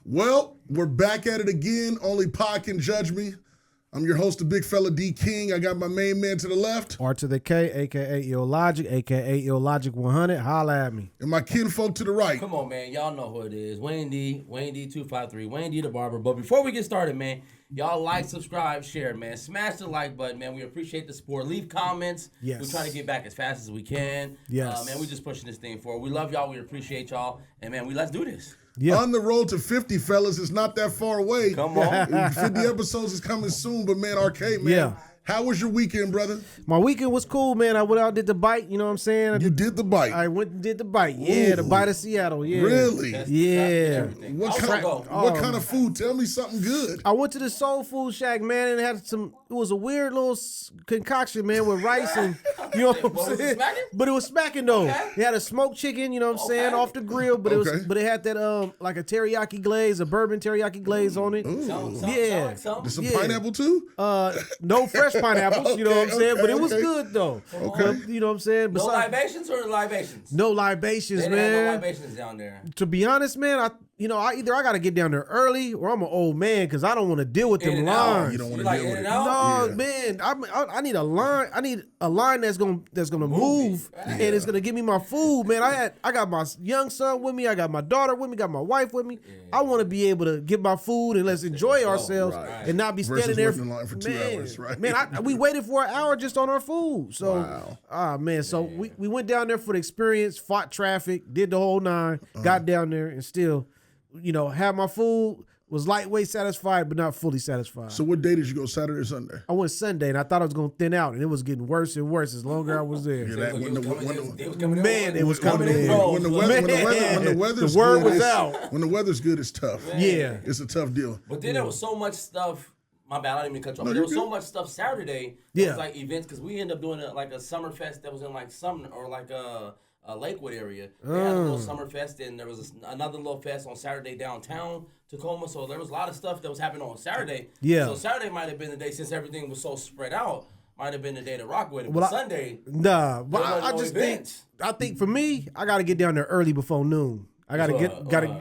Well, we're back at it again. Only Pa can judge me. I'm your host, the big fella D King. I got my main man to the left. R to the K, a.k.a. Illogic, a.k.a. Illogic 100. Holla at me. And my kinfolk to the right. Come on, man. Y'all know who it is. Wayne D253, Wayne D the Barber. But before we get started, man, y'all like, subscribe, share, man. Smash the like button, man. We appreciate the support. Leave comments. Yes. We're trying to get back as fast as we can. Yes. Man, we're just pushing this thing forward. We love y'all. We appreciate y'all. And, man, let's do this. Yeah. On the road to 50, fellas. It's not that far away. Come on. 50 episodes is coming soon, but man, Arcade, man. Yeah. How was your weekend, brother? My weekend was cool, man. I went out and did the bite, you know what I'm saying? You did the bite. I went and did the bite. Yeah, the bite of Seattle. Yeah. Really? Yeah. What kind of food? Tell me something good. I went to the Soul Food Shack, man, and it had it was a weird little concoction, man, with rice and, you know what I'm saying? But it was smacking, though. Okay. It had a smoked chicken, you know what I'm saying, off the grill, but it had that, like a teriyaki glaze, a bourbon teriyaki glaze on it. Yeah. There's some pineapple, too? No fresh pineapples, you know what I'm saying? But it was okay. good, though. Okay. You know what I'm saying? No libations or libations? No libations, They man. didn't have no libations down there. To be honest, man, either I got to get down there early or I'm an old man because I don't want to deal with them lines. You don't want to like deal with it. No, Yeah. man, I need a line. I need a line that's gonna move and it's gonna give me my food, man. I got my young son with me. I got my daughter with me. Got my wife with me. I want to be able to get my food and let's enjoy ourselves and not be standing Versus there waiting in line for 2 hours, right? Man, we waited for an hour just on our food. So, man, so we went down there for the experience, fought traffic, did the whole nine, got down there, and still, had my food. Was lightweight satisfied, but not fully satisfied. So what day did you go, Saturday or Sunday? I went Sunday, and I thought I was going to thin out, and it was getting worse and worse as longer I was there. Yeah, It was coming in. When the weather's The word good, was out. When the weather's good, it's tough. Yeah. It's a tough deal. But then there was so much stuff. My bad, I didn't even cut you off. No, There you're was so good. much stuff Saturday. Yeah. It was like events because we ended up doing like a summer fest that was in like Sumner or like a Lakewood area. They had a little summer fest, and there was another little fest on Saturday downtown Tacoma. So there was a lot of stuff that was happening on Saturday. Yeah. So Saturday might have been the day, since everything was so spread out, might have been the day to rock with it. But Sunday, Nah, but there I wasn't just no events. think for me, I got to get down there early before noon. I gotta we gotta so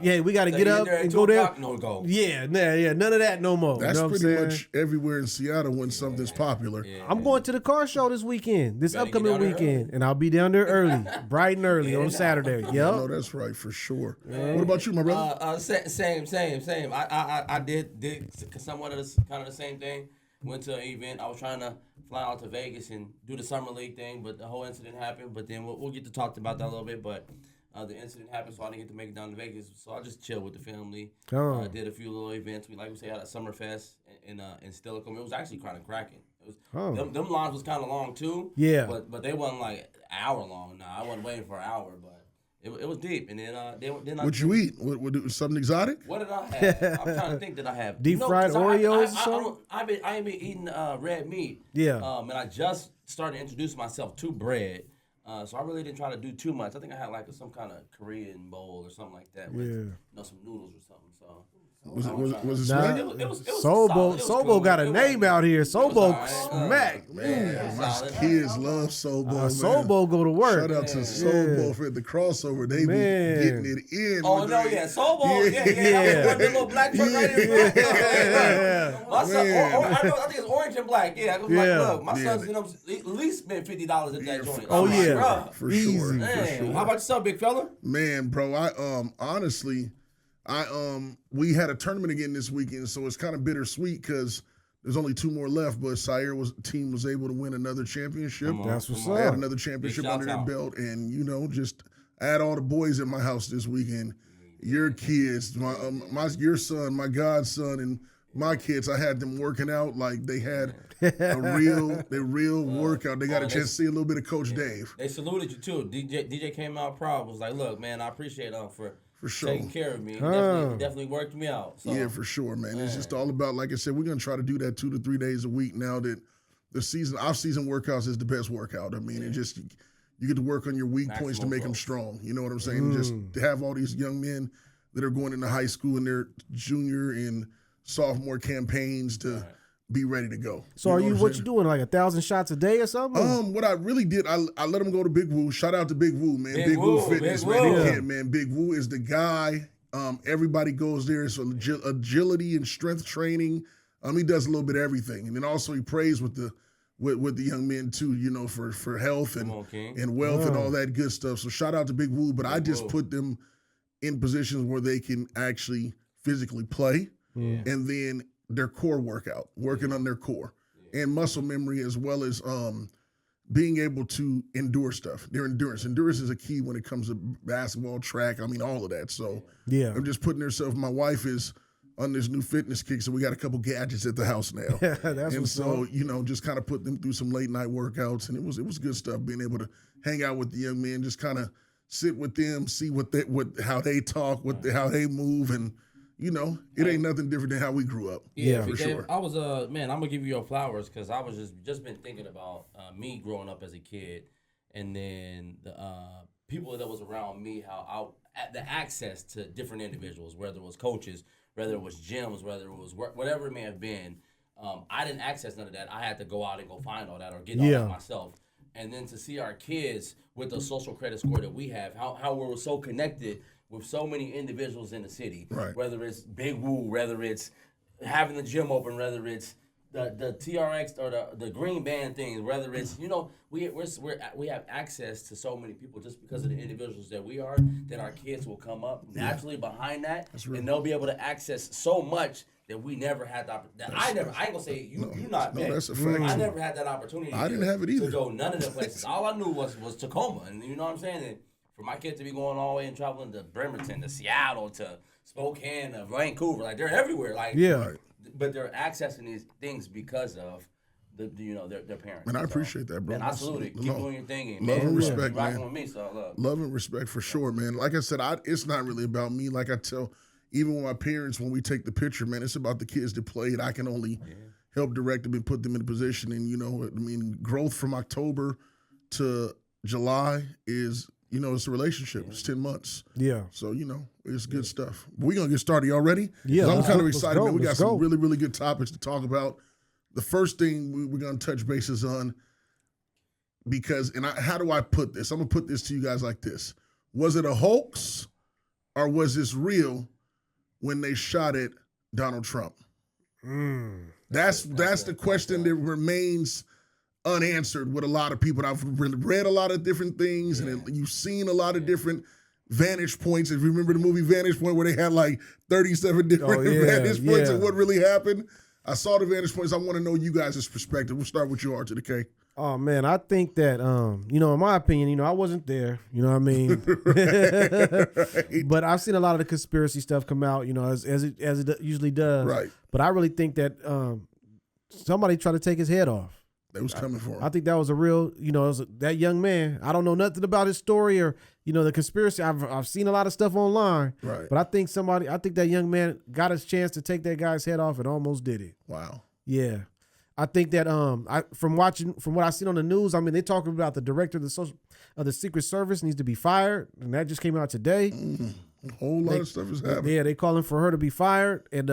get you up there at and 2 go there. o'clock? No go. Yeah, none of that no more. That's you know what pretty I'm saying? much everywhere in Seattle when something's popular. Yeah. I'm going to the car show this weekend, this Better get upcoming down there weekend, and I'll be down there early, bright and early on Saturday. No, Yep. that's right, for sure. What about you, my brother? Same. I did somewhat of kind of the same thing. Went to an event. I was trying to fly out to Vegas and do the summer league thing, but the whole incident happened. But then we'll get to talk about that a little bit. But the incident happened, so I didn't get to make it down to Vegas. So I just chilled with the family. Did a few little events. We had a summer fest in Stillicum. It was actually kind of cracking. It was them lines was kind of long too. Yeah. But they wasn't like an hour long. Nah, I wasn't waiting for an hour, but. It was deep, and then What'd you eat? What, something exotic? What did I have? I'm trying to think that I have Deep fried 'cause Oreos or something? I ain't been eating red meat. Yeah. And I just started to introduce myself to bread. So I really didn't try to do too much. I think I had like some kind of Korean bowl or something like that with some noodles or something. So Was it Nah, smack? it was Sobo solid. It was Sobo cool. got a It name was- out here. Sobo alright. smack. Man, My solid. kids love Sobo, man. Sobo go to work. Shout out to Sobo for the crossover. They be Man. getting it in. Oh with no, the- yeah, Sobo, yeah. The little black truck right in front. My son, I think it's orange and black. Yeah, I was like, look, my son's at least spent $50 at that joint. Oh, I'm yeah. like, bruh. For Easy. sure. Man, how about yourself, big fella? Man, bro, I honestly, we had a tournament again this weekend, so it's kind of bittersweet because there's only 2 more left. But team was able to win another championship. That's what's They had up. another championship Big under their shouts belt, and just I had all the boys at my house this weekend. Your kids, your son, my godson, and my kids. I had them working out like they had a real workout. They got a chance to see a little bit of Coach Dave. They saluted you too. DJ came out proud. Was like, look, man, I appreciate For sure. taking care of me. Definitely worked me out. So. Yeah, for sure, man. It's just all about, like I said, we're gonna try to do that 2 to 3 days a week now that the off-season workouts is the best workout. I mean, it just you get to work on your weak points to make them strong. You know what I'm saying? Just to have all these young men that are going into high school in their junior and sophomore campaigns to be ready to go. So are you what you doing, like 1,000 shots a day or something? What I really did, I let him go to Big Woo. Shout out to Big Woo, man. Big Woo Woo, Fitness, Big man. Woo. Man. Big Woo is the guy Everybody goes there. It's agility and strength training. He does a little bit of everything, and then also he prays with the young men too. For health and wealth and all that good stuff. So shout out to Big Woo. But I just put them in positions where they can actually physically play, and then their core workout, working on their core and muscle memory, as well as being able to endure stuff. Their endurance is a key when it comes to basketball, track. I mean, all of that. So I'm just putting herself. My wife is on this new fitness kick, so we got a couple gadgets at the house now. And so just kind of put them through some late night workouts, and it was good stuff. Being able to hang out with the young men, just kind of sit with them, see how they talk, how they move, and it ain't nothing different than how we grew up. Yeah, for sure. I was man, I'm gonna give you your flowers because I was just been thinking about me growing up as a kid, and then the people that was around me, how the access to different individuals, whether it was coaches, whether it was gyms, whether it was whatever it may have been. I didn't access none of that. I had to go out and go find all that or get all that myself. And then to see our kids with the social credit score that we have, how we're so connected with so many individuals in the city, whether it's Big Woo, whether it's having the gym open, whether it's the TRX or the green band things, whether it's we have access to so many people just because of the individuals that we are, that our kids will come up naturally behind that, and they'll be able to access so much that we never had the opportunity. I ain't gonna say you not. No, that's a fact. I never had that opportunity. I didn't have it either. To go none of the places. All I knew was Tacoma, and you know what I'm saying. And for my kids to be going all the way and traveling to Bremerton, to Seattle, to Spokane, to Vancouver, like they're everywhere. Like but they're accessing these things because of their parents. And I appreciate that, bro. And I salute it. Keep doing your thing. And love and respect, man. With me, so love and respect for sure, man. Like I said, it's not really about me. Like I tell, even with my parents, when we take the picture, man, it's about the kids that played. I can only help direct them and put them in a position. And growth from October to July is. It's a relationship. It's 10 months. Yeah. So, it's good stuff. But we're going to get started. Y'all ready? Yeah. I'm kind of excited, man. We got some really, really good topics to talk about. The first thing we're going to touch bases on, how do I put this? I'm going to put this to you guys like this. Was it a hoax or was this real when they shot at Donald Trump? That's the question that remains unanswered with a lot of people. I've read a lot of different things, and you've seen a lot of different vantage points. If you remember the movie Vantage Point, where they had like 37 different vantage points of what really happened, I saw the vantage points. I want to know you guys' perspective. We'll start with you, R to the K. Oh man, I think that in my opinion, I wasn't there. You know what I mean? Right. But I've seen a lot of the conspiracy stuff come out. As it usually does. Right. But I really think that somebody tried to take his head off. They was coming for him. I think that was a real, that young man. I don't know nothing about his story or, the conspiracy. I've seen a lot of stuff online. Right. But I think that young man got his chance to take that guy's head off and almost did it. Wow. Yeah. I think that from what I seen on the news, they're talking about the director of the Secret Service needs to be fired, and that just came out today. A whole lot of stuff is happening. Yeah, they calling for her to be fired, and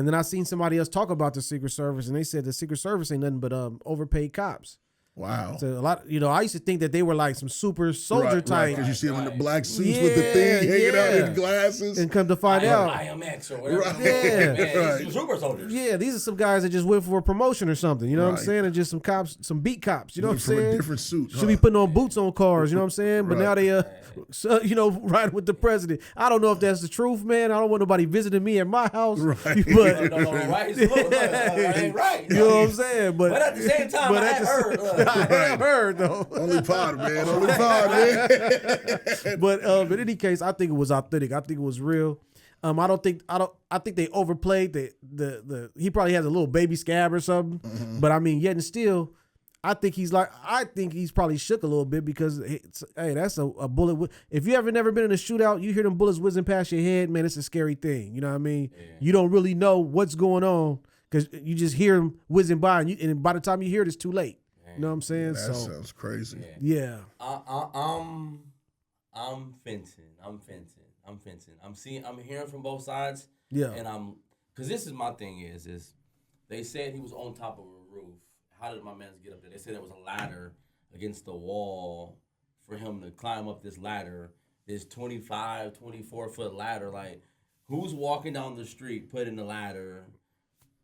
then I seen somebody else talk about the Secret Service, and they said the Secret Service ain't nothing but overpaid cops. Wow. So a lot, I used to think that they were like some super soldier type. Because you see them in the black suits with the thing hanging out in glasses. And come to find out. IMX or whatever. Yeah. These are super soldiers. Yeah, these are some guys that just went for a promotion or something. You know what I'm saying? And just some cops, some beat cops. You know what I'm saying? From a different suit. Should be putting on boots on cars. You know what I'm saying? But now they, riding with the president. I don't know if that's the truth, man. I don't want nobody visiting me at my house. Right. But, right. Right. You know what I'm saying? But at the same time, I heard. I have heard though. Only pod, man. Only pod, man. But in any case, I think it was authentic. I think it was real. I think they overplayed the he probably has a little baby scab or something. Mm-hmm. But yet and still, I think he's probably shook a little bit because that's a bullet. If you ever never been in a shootout, you hear them bullets whizzing past your head, man, it's a scary thing. You know what I mean? Yeah. You don't really know what's going on because you just hear them whizzing by, and by the time you hear it, it's too late. You know what I'm saying? That sounds crazy. Yeah. I'm fencing. I'm hearing from both sides. Yeah. And because this is my thing is they said he was on top of a roof. How did my man get up there? They said there was a ladder against the wall for him to climb up this ladder this 25, 24-foot ladder. Like, who's walking down the street putting the ladder?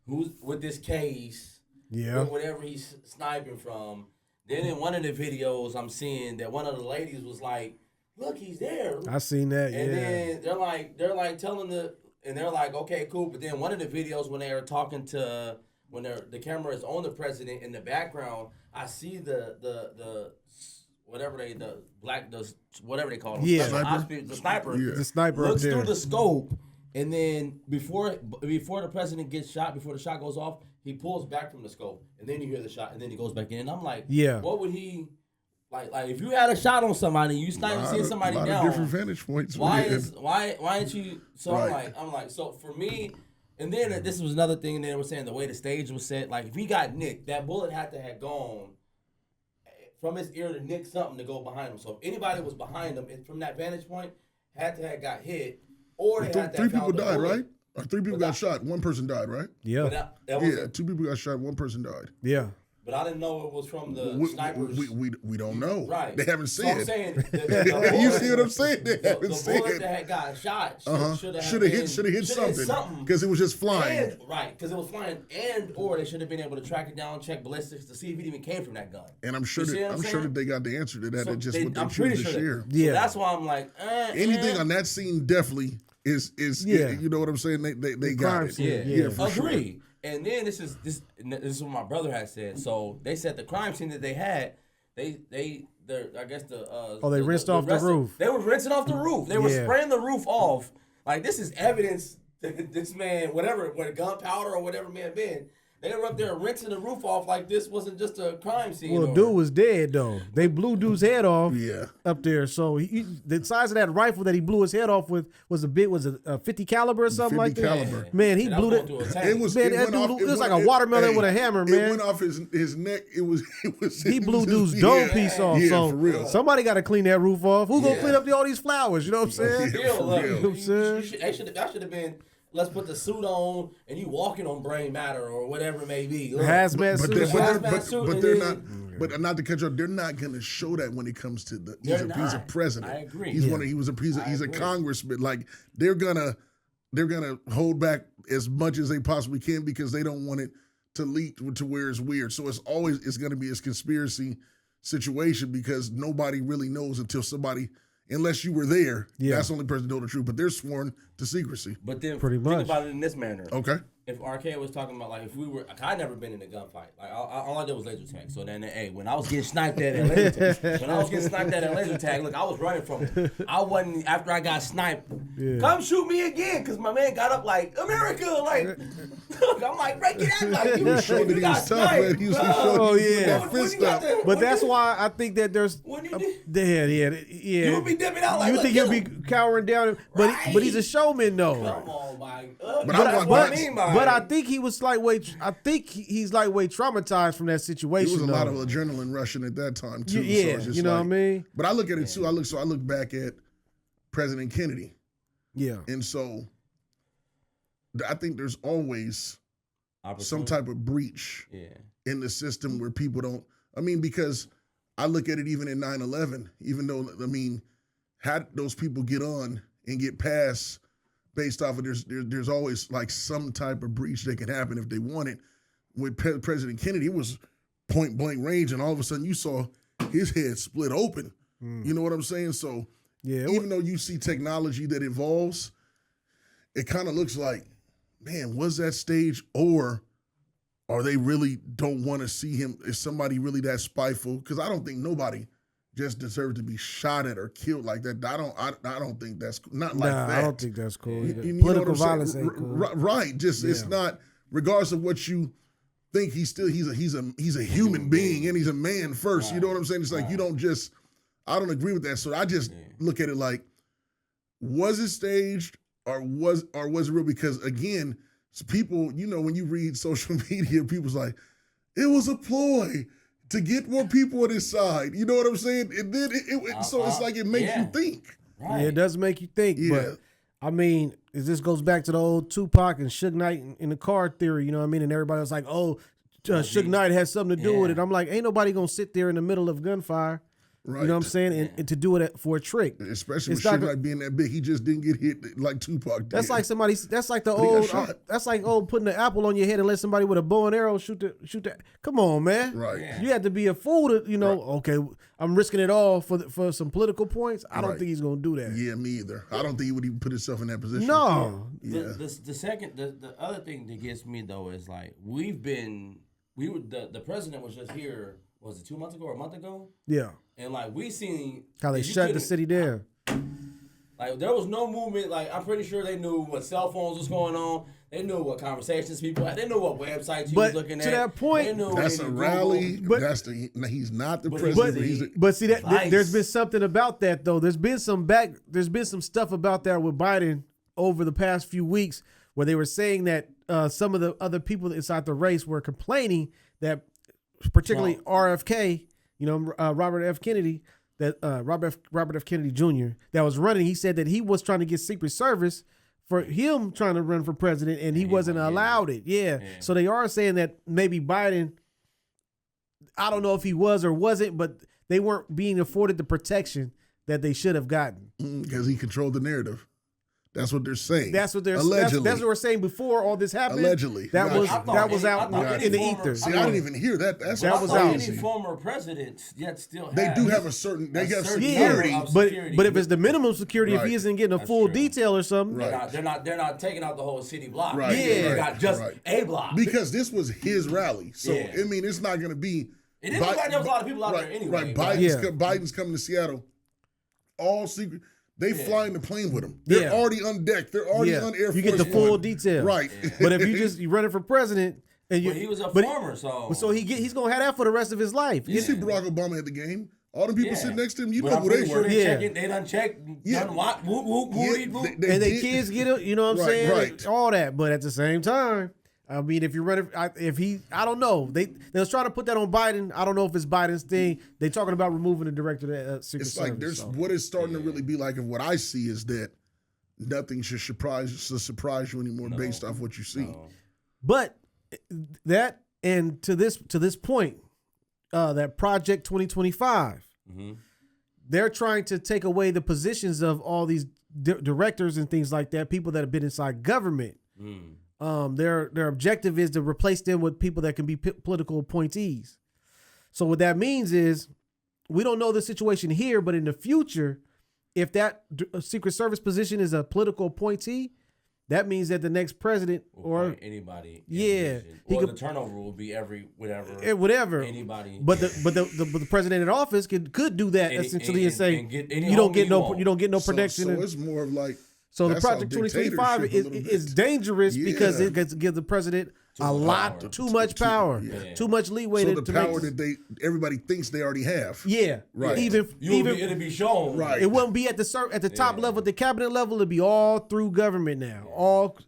Who's with this case? Yeah. Whatever he's sniping from. Then in one of the videos, I'm seeing that one of the ladies was like, "Look, he's there." I seen that. And then they're like telling and they're like, "Okay, cool." But then one of the videos when they are talking to, when the camera is on the president in the background, I see the whatever they whatever they call them, yeah, the sniper, the sniper looks up there through the scope, and then before the president gets shot, before the shot goes off, he pulls back from the scope, and then you hear the shot, and then he goes back in. And I'm like, yeah, what would he? Like if you had a shot on somebody, you see somebody down. Different vantage points. Why aren't you? So right. I'm like, so for me, and then this was another thing. And they were saying the way the stage was set. Like if he got nicked, that bullet had to have gone from his ear to nick something to go behind him. So if anybody was behind him from that vantage point, had to have got hit, or they had to three have people died, bullet. Right? Or 3 people got shot. 1 person died, right? Yeah. Yeah. 2 people got shot. 1 person died. Yeah. But I didn't know it was from the snipers. We don't know. Right. They haven't said. So I'm saying, you see what I'm saying? They haven't said. The bullet that had got shot should have hit something. Because it was just flying. Right, because it was flying, or they should have been able to track it down, check ballistics to see if it even came from that gun. And I'm sure that they got the answer to that. So Just what they choose to share. Yeah. So that's why I'm like, anything on that scene definitely is you know what I'm saying? They got it. Yeah, for agree. Sure. And then this is what my brother had said. So they said the crime scene that they had, they rinsed off the roof. They were rinsing off the roof. They were spraying the roof off. Like this is evidence that this man, whatever gunpowder or whatever may have been, they were up there rinsing the roof off like this wasn't just a crime scene. Well, dude was dead though. They blew dude's head off. Yeah. Up there. So the size of that rifle that he blew his head off with was a 50 caliber or something like that. 50 caliber. Man, he blew it. It was like a watermelon with a hammer, man. It went off his neck. It was. He blew dude's dome piece off. Yeah, so for real. Somebody got to clean that roof off. Who gonna clean up all these flowers? You know what I'm saying? Yeah, for real. You know what I'm saying? That should have been. Let's put the suit on, and you walking on brain matter or whatever it may be. Hazmat suit. But they're not. But not to cut you off, they're not going to show that when it comes to he's a president. I agree. He's a congressman. Like they're gonna hold back as much as they possibly can because they don't want it to leak to where it's weird. So it's going to be a conspiracy situation because nobody really knows until somebody. Unless you were there, that's the only person to know the truth. But they're sworn to secrecy. But then pretty much. Think about it in this manner. Okay. If RK was talking about like if we were, I'd never been in a gunfight. Like all I did was laser tag. So then, when I was getting sniped at laser tag, look, I was running from it. I wasn't after I got sniped. Yeah. Come shoot me again, because my man got up like America, like I'm like break it out, like you showed that he was tough, man. He was that fist up. But that's why I think that there's you would be dipping out like you think he'll be cowering down, but he's a showman though. Come on, my. But I think he was lightweight. I think he's lightweight traumatized from that situation. There was a lot of adrenaline rushing at that time too. Yeah, so it's just you know what I mean. But I look at it too. I look back at President Kennedy. Yeah, and so I think there's always some type of breach in the system where people don't. I mean, because I look at it even in 9/11. Even though had those people get on and get past. Based off of there's always like some type of breach that can happen if they want it. With President Kennedy, it was point blank range, and all of a sudden you saw his head split open. You know what I'm saying? So even though you see technology that evolves, it kind of looks like, man, was that staged, or are they really don't want to see him? Is somebody really that spiteful? Because I don't think nobody just deserve to be shot at or killed like that. I don't think that's not like that. I don't think that's cool. Political violence ain't cool. Right. Just it's not. Regardless of what you think, he's a human being and he's a man first. Right. You know what I'm saying? It's like you don't just. I don't agree with that. So I just look at it like, was it staged or was it real? Because again, people, when you read social media, people's like, it was a ploy to get more people on his side. You know what I'm saying? And then so it's like it makes you think. Right. Yeah, it does make you think. Yeah. But I mean, this goes back to the old Tupac and Suge Knight in the car theory, you know what I mean? And everybody was like, Suge Knight has something to do with it. I'm like, ain't nobody gonna sit there in the middle of gunfire Right. You know what I'm saying? And to do it for a trick. Especially It's with shit not- like being that big, he just didn't get hit like Tupac did. That's like somebody. That's like the But he got old. shot. That's like putting the apple on your head and let somebody with a bow and arrow shoot the. Come on, man. Right. Yeah. You have to be a fool to Okay, I'm risking it all for some political points. I don't Right. think he's gonna do that. Yeah, me either. I don't think he would even put himself in that position. No. Yeah. The other thing that gets me though is like the president was just here. Was it 2 months ago or a month ago? Yeah. And like we seen How they you shut the couldn't- city down. Like there was no movement. Like I'm pretty sure they knew what cell phones was going on. They knew what conversations people had. They knew what websites you But was looking to at. that point, They knew That's in a Google. rally. But- He's not the But- president. But he's But see that Vice. there's been something about that though. There's been some stuff about that with Biden over the past few weeks where they were saying that some of the other people inside the race were complaining that, particularly RFK, Robert F. Kennedy, that Robert F. Kennedy Jr. that was running. He said that he was trying to get Secret Service for him trying to run for president, and he wasn't allowed it. Yeah. So they are saying that maybe Biden, I don't know if he was or wasn't, but they weren't being afforded the protection that they should have gotten. because he controlled the narrative. That's what they're saying. That's what they're allegedly. That's what we're saying before all this happened. Allegedly. That Gotcha. was I thought that was any- out I thought in any the former- ether. See, I didn't even hear that. That's That what was I'm out. Any saying. former presidents yet still They have do have a certain. They have certain security. level of but security. but if it's the minimum security, if Right. he isn't getting a That's full true. detail or something, Right. They're not taking out the whole city block. Right, They yeah, got just right. a block. Because this was his rally, so Yeah. I mean, it's not going to be. It didn't look like there was a lot of people out right, there anyway. Right, but- Biden's coming to Seattle. All secret. They fly in the plane with him. They're Yeah. already on deck. They're already yeah, on Air Force you get the full One. detail. Right. But if you running for president and you, But he was a but- former, so he's gonna have that for the rest of his life. You see Barack Obama at the game. All the people Yeah. sitting next to him, you But know I'm who they pretty sure were. they Yeah. checking. They done checked. Yeah. Done what? Whoop whoop Yeah, whoop whoop. they And they did. kids get it, you know what I'm Right, saying? right. All that, but at the same time, I mean, if you're running, I don't know. They was trying to put that on Biden. I don't know if it's Biden's thing. They talking about removing the director of the Secret It's like Service. there's so. what it's starting to really be like, and what I see is that nothing should surprise you anymore based off what you see. But that and to this point, that Project 2025, they're trying to take away the positions of all these directors and things like that, people that have been inside government. Their objective is to replace them with people that can be political appointees. So what that means is we don't know the situation here, but in the future, if that Secret Service position is a political appointee, that means that the next president or anybody, Yeah, he or could- the turnover will be whatever. anybody. But the president in office could do that essentially and say and get any you don't homie get you no want. you don't get no So protection. it's more of like So the that's how Project 2025 dictatorship a little is bit. dangerous because Yeah. it gets give the president a much lot power. too much power, Yeah. too much leeway So to the make power this- that everybody thinks they already have. yeah, Right. Even It'll be shown. Right. it won't be at the top level, at the cabinet level. It'll be all through government now.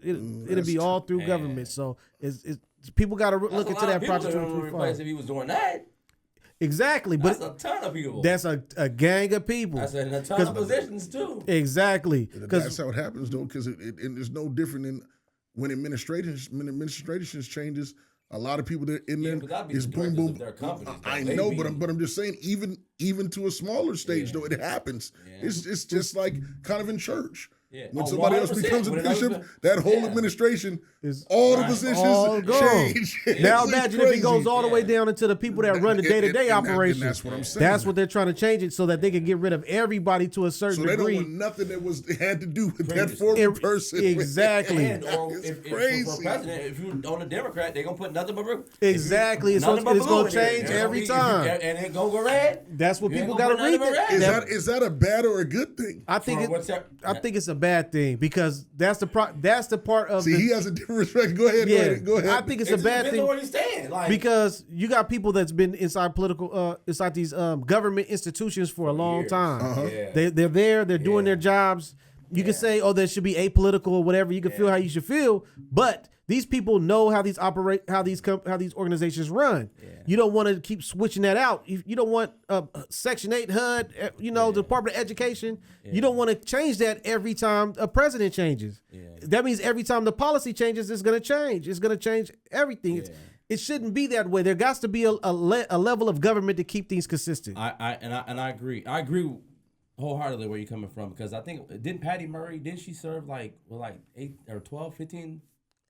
It'll be all through government. So it's people got to look into that Project replace 2025. if he was doing that. Exactly, but That's a ton of people. that's a gang of people. That's a ton of positions too. Exactly, That's because how it happens, though, because it's no different than when administrations changes. A lot of people that in there but that'd be is the boom directors boom. of their companies, though. I They know, be- but I'm just saying, even to a smaller stage, though, it happens. It's just like kind of in church. Yeah. When Oh, somebody else 100%. becomes a When another- bishop, that whole Yeah. administration, Is all the right. positions all gone. change. Now It's imagine if it crazy. goes all the way Yeah. down into the people that run the And- day-to-day and that- operations. and that's what I'm saying. That's what they're trying to change it so that they can get rid of everybody to a certain So they don't degree. want nothing that had to do with that Previous. former person. Exactly. And or It's if crazy. for president, if you're on a Democrat, they're gonna put nothing but blue. Exactly. So Nothing but it's blue gonna in there. change It's gonna every be- time. and it gonna go red. That's what You ain't people gonna got to put read. nothing but red. Is that a bad or a good thing? I think What's that? I think it's a bad thing because that's the part of See, the, he has a different respect. Go ahead. yeah. Go ahead. I think it's It a just bad depends thing on where you stand. Like because you got people that's been inside inside these government institutions for a long years. time. Yeah. They're there. They're doing their jobs. You can say, oh, they should be apolitical or whatever. You can feel how you should feel, but these people know how these operate, how these organizations run. You don't want to keep switching that out. You don't want Section 8 HUD, Department of Education. You don't want to change that every time a president changes. That means every time the policy changes, it's going to change. It's going to change everything. It shouldn't be that way. There got to be a level of government to keep things consistent. I agree. I agree wholeheartedly where you're coming from, because I think didn't Patty Murray, didn't she serve like 8 or 12, 15?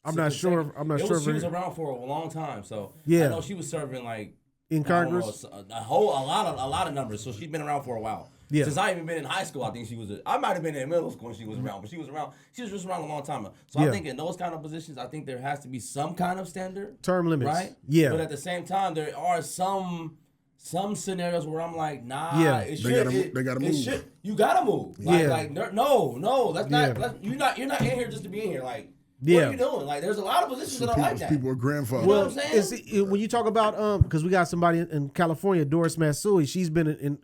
I'm not sure. She was around for a long time, so yeah. I know she was serving like in Congress a lot of numbers. So she's been around for a while. Yeah. Since I even been in high school, I think she was. I might have been in middle school when she was around, but she was around. She was just around a long time. So I think in those kind of positions, I think there has to be some kind of standard term limits, right? Yeah. But at the same time, there are some scenarios where I'm like, nah. Yeah. They gotta move. You gotta move. Like no. That's not. You're not in here just to be in here. Like. What are you doing? Like, there's a lot of positions that are like that. People are grandfathered. You know what I'm saying? When you talk about because we got somebody in California, Doris Matsui. She's been in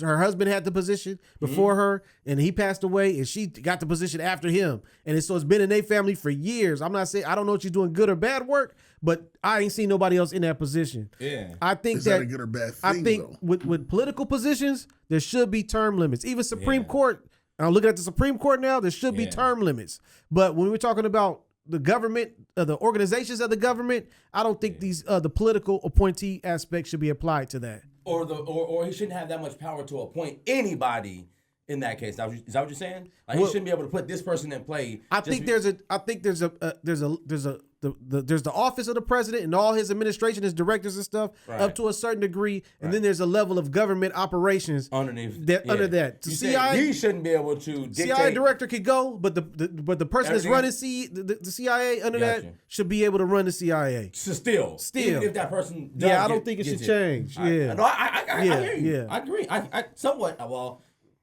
her husband had the position before her, and he passed away, and she got the position after him. And so it's been in their family for years. I'm not saying I don't know if she's doing good or bad work, but I ain't seen nobody else in that position. Yeah, I think is that a good or bad thing? I think with political positions, there should be term limits. Even Supreme Court. I'm looking at the Supreme Court now. There should be term limits. But when we're talking about the government, the organizations of the government, I don't think these the political appointee aspect should be applied to that. Or he shouldn't have that much power to appoint anybody in that case. Is that what you're saying? Like, he shouldn't be able to put this person in play. There's the office of the president and all his administration, his directors and stuff, up to a certain degree, and then there's a level of government operations underneath under that. The CIA, he shouldn't be able to dictate. CIA director could go, but the person that's running the CIA under that should be able to run the CIA. So still, even if that person does I don't think it should change. I hear you. Yeah. I agree. I somewhat. Well,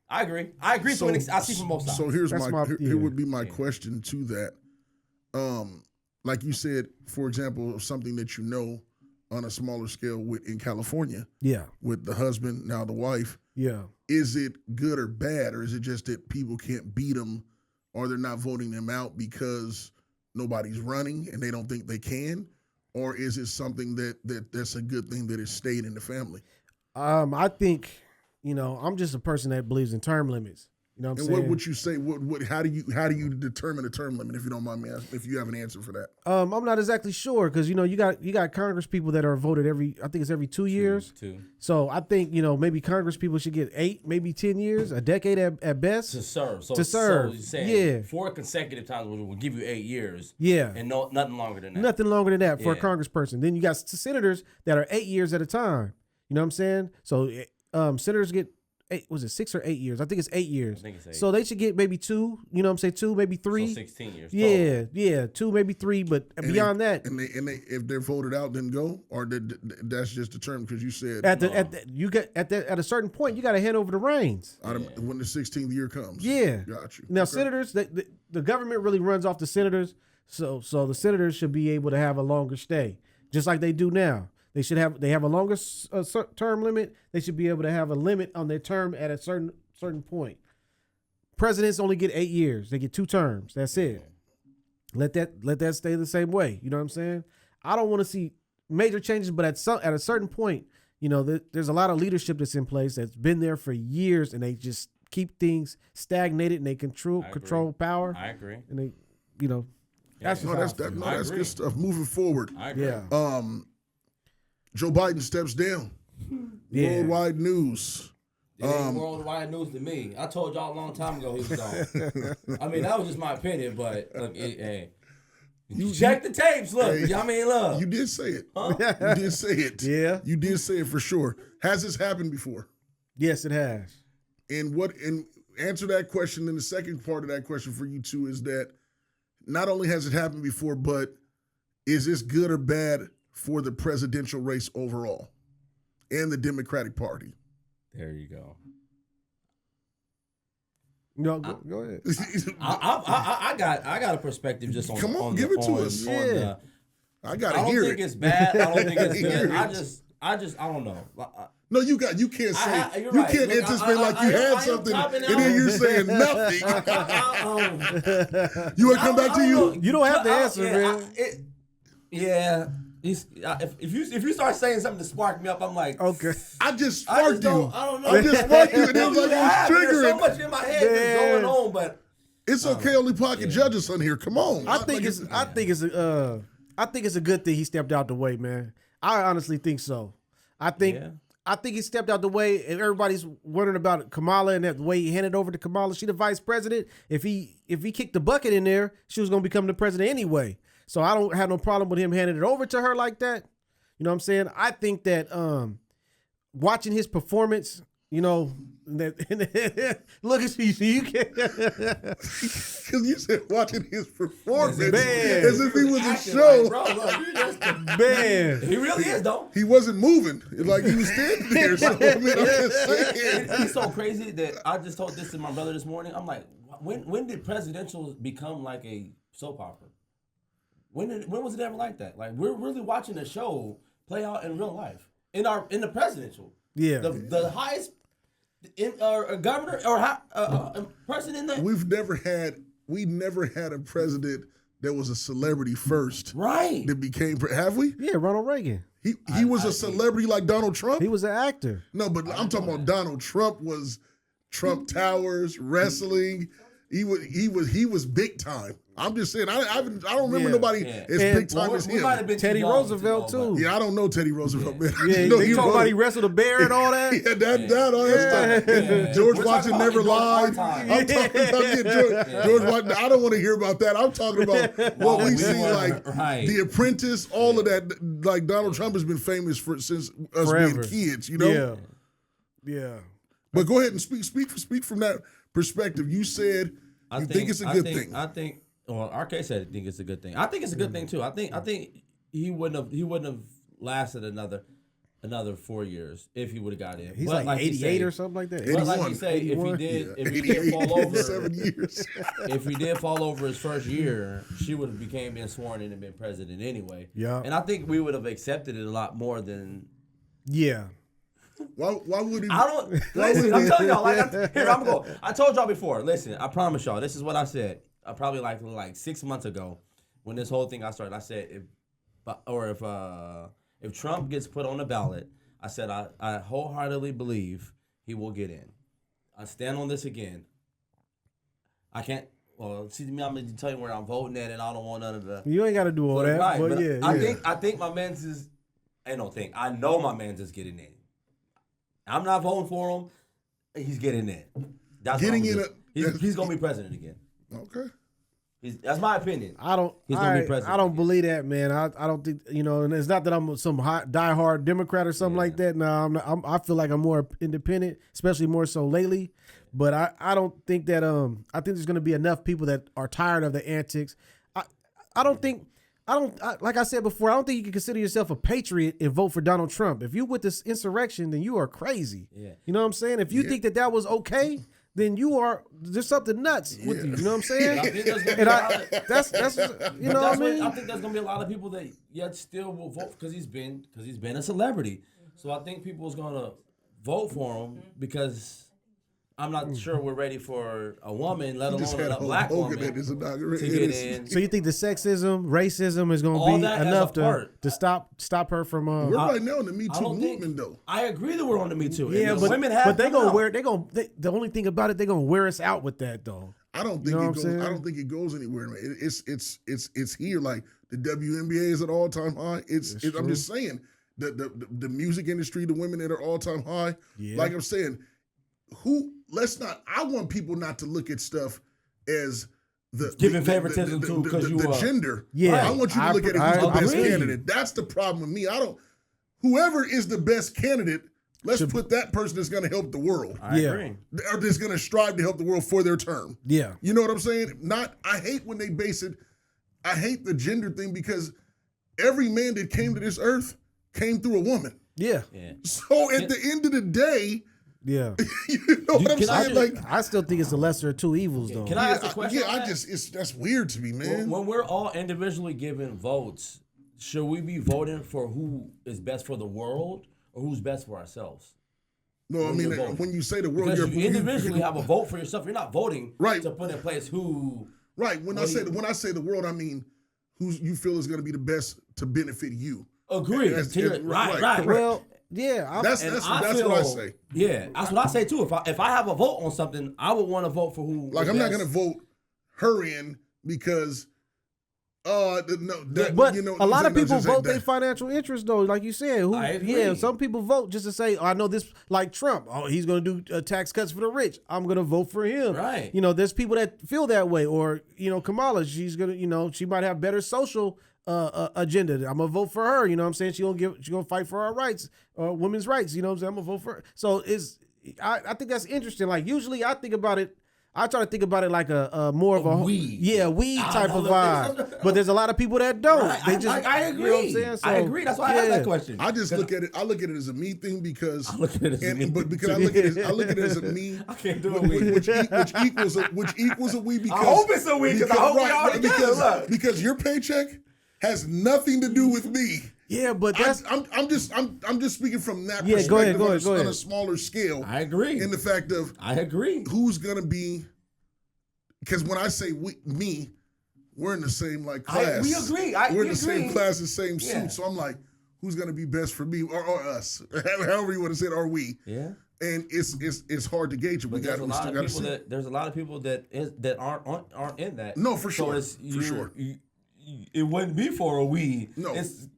I agree. I agree. So I see from both sides. So here would be my question to that. Like you said, for example, something that you know on a smaller scale in California, with the husband, now the wife, is it good or bad, or is it just that people can't beat them, or they're not voting them out because nobody's running and they don't think they can, or is it something that's a good thing that it stayed in the family? I think, I'm just a person that believes in term limits. You know what I'm saying? What would you say? How do you determine a term limit, if you don't mind me asking, if you have an answer for that? I'm not exactly sure, because you got Congress people that are voted every 2 years. Two. So I think maybe Congress people should get 8, maybe 10 years, a decade at best to serve. So you're saying 4 consecutive times will give you 8 years. Yeah, and nothing longer than that. Nothing longer than that for a congressperson. Then you got senators that are 8 years at a time. You know what I'm saying? So senators get 6 or 8 years? I think it's 8 years. I think it's 8. So they should get maybe 2. You know what I'm saying? 2, maybe 3. So 16 years. Total. Yeah, 2, maybe 3. But beyond that, and they if they're voted out, then go, or that's just the term, because you said at a certain point you got to hand over the reins when the 16th year comes. Yeah, got you. Now senators, the government really runs off the senators, so the senators should be able to have a longer stay, just like they do now. They have a longer term limit. They should be able to have a limit on their term at a certain point. Presidents only get 8 years. They get 2 terms. That's it. Let that stay the same way. You know what I'm saying? I don't want to see major changes, but at a certain point, there's a lot of leadership that's in place that's been there for years, and they just keep things stagnated, and they control power. I agree. And they, that's good stuff. Moving forward. I agree. Yeah. Joe Biden steps down. Worldwide news. It ain't worldwide news to me. I told y'all a long time ago he was gone. I mean, that was just my opinion, but look, you check the tapes. Look, look. You did say it. Huh? You did say it. Yeah. You did say it for sure. Has this happened before? Yes, it has. And answer that question. And the second part of that question for you two is that not only has it happened before, but is this good or bad for the presidential race overall and the Democratic Party? There you go. No, go ahead. I got a perspective just on. Come on, give it to us. Yeah. I gotta hear it. I don't think it's bad. I don't think it's good. I don't know. No, you can't say. You're you right. can't anticipate like you had something, and then you're saying nothing. You want to come back to you? You don't have to answer, man. Yeah. If you start saying something to spark me up, I'm like, okay. I just sparked you. I don't know. I just sparked you, and it was like it was triggering. There's so much in my head that's going on, but it's okay. Only pocket judges on here. Come on. I think it's I think it's a good thing he stepped out the way, man. I honestly think so. I think he stepped out the way, and everybody's wondering about Kamala and that way he handed over to Kamala. She the vice president. If he kicked the bucket in there, she was gonna become the president anyway. So I don't have no problem with him handing it over to her like that. You know what I'm saying? I think that watching his performance, you know, that look at you can't. Because you said watching his performance, Man. as if he was a show. Like, bro, look, you just Man, he really is though. He wasn't moving, like he was standing there. So, I mean, I'm just saying. It's so crazy that I just told this to my brother this morning. I'm like, when did presidential become like a soap opera? When was it ever like that? Like we're really watching a show play out in real life in the presidential. Yeah. The highest governor or person in the We never had a president that was a celebrity first. right. That became have we? yeah, Ronald Reagan. He was a celebrity like Donald Trump. He was an actor. No, but I'm talking about Donald Trump was Trump Towers, wrestling. He was big time. I'm just saying I don't remember nobody as big time as We might him. have been Teddy too young Roosevelt to know, too. Yeah, I don't know Teddy Roosevelt, man. I Yeah, just know they talking about wrote- he wrestled a bear and all that. Yeah, that all that stuff. And George We're Washington talking never about lied. in those I'm talking about George Washington. I don't want to hear about that. I'm talking about what we we see, were- like right. The Apprentice, all of that. Like Donald Trump has been famous since us Forever. being kids, you know. Yeah. But go ahead and speak from that perspective. You said you think it's a good thing. I think. Well, RK said I think it's a good thing. I think it's a good thing too. I think he wouldn't have lasted another 4 years if he would have got in. He's But like 88 say, or something like that. But like 81. you say, 81. if he did fall over, 7 years. if he did fall over his first year, she would have been sworn in and been president anyway. Yeah. And I think we would have accepted it a lot more than. Yeah. Why would he? I don't listen. I'm telling y'all. Like I'm going. I told y'all before. Listen, I promise y'all. This is what I said. Probably like 6 months ago, when this whole thing got started. I said if Trump gets put on the ballot, I said I wholeheartedly believe he will get in. I stand on this again. I can't. Well, see me. I'm gonna tell you where I'm voting at, and I don't want none of the. You ain't got to do all that. Right, but yeah. I think my man's is. I don't think. I know my man's is getting in. I'm not voting for him. He's getting in. That's Getting what I'm in doing. He's gonna be president again. Okay. That's my opinion. He's gonna be president I don't again. believe that, man. I don't think, you know, and it's not that I'm some diehard Democrat or something like that. No, I'm not, I feel like I'm more independent, especially more so lately. But I don't think that I think there's going to be enough people that are tired of the antics. Like I said before, I don't think you can consider yourself a patriot and vote for Donald Trump. If you with this insurrection, then you are crazy. Yeah. You know what I'm saying? If you think that was okay, then there's something nuts with you. You know what I'm saying? I think there's gonna be And a lot of, that's you know what I mean? I think there's gonna be a lot of people that yet still will vote because he's been a celebrity. So I think people is gonna vote for him because I'm not sure we're ready for a woman, let alone a black woman, at his to get inauguration. in. So you think the sexism, racism is going All to be that as enough a to part. stop her from? We're right now in the Me I Too don't think- movement, though. I agree that we're on the Me Too. Yeah, and but women have they come gonna out. wear the only thing about it, they gonna wear us out with that though. I don't think know what it I'm goes. saying? I don't think it goes anywhere. Man. It's here. Like the WNBA is at all time high. I'm just saying the music industry, the women at an all time high. Yeah. Like I'm saying, I want people not to look at stuff as Giving favoritism to because you the are gender. Yeah. I want you to look at it I who's the best agree. candidate. That's the problem with me. Whoever is the best candidate, let's put that person that's going to help the world. I agree. Or that's going to strive to help the world for their term. Yeah. You know what I'm saying? I hate when they base it. I hate the gender thing because every man that came to this earth came through a woman. Yeah. So at the end of the day, Yeah. you know what I'm can I saying? just- Like, I still think it's the lesser of two evils though. Can I ask a question? on that? that's weird to me, man. When we're all individually given votes, should we be voting for who is best for the world or who's best for ourselves? No, I when mean you're voting. when you say the world, Because you're you individually have a vote for yourself. You're not voting Right. to put in place who. right. When I say the world, I mean who you feel is going to be the best to benefit you. Agree. Right. Well, yeah. That's what I say. Yeah, that's what I say too. If I have a vote on something, I would want to vote for who. Like is I'm not best. going to vote her in because No, But a lot of no, people just ain't vote their that. financial interest, though. Like you said, I agree. yeah, some people vote just to say, oh, I know this, like Trump. Oh, he's going to do tax cuts for the rich. I'm going to vote for him. Right. There's people that feel that way. Or, Kamala, she's going to, she might have better social agenda. I'm going to vote for her. You know what I'm saying? She's going to fight for our rights, women's rights. You know what I'm saying? I'm going to vote for her. So I think that's interesting. Like, usually I try to think about it like a more of a weed. Weed type of vibe. But there's a lot of people that don't. Right. They just, I agree. You know what I'm saying? So, I agree. That's why I asked that question. I just look at it. I look at it as a me thing because I look at it as a me. but because I look at it as a me. I can't do a we. Which equals a we because I hope it's a we because I hope we all together. Because your paycheck has nothing to do with me. Yeah, but that's I'm just speaking from that Yeah, perspective go ahead. on a smaller scale. I agree. In the fact of I agree. who's gonna be, because when I say me, we're in the same class. We agree. We're in we the same agree. class and same Yeah. suit. So I'm like, who's gonna be best for me or us? However you want to say it, or we. Yeah. And it's hard to gauge it. But there's a lot of people that aren't in that. No, for sure. For sure. It wouldn't be for a we. No. It's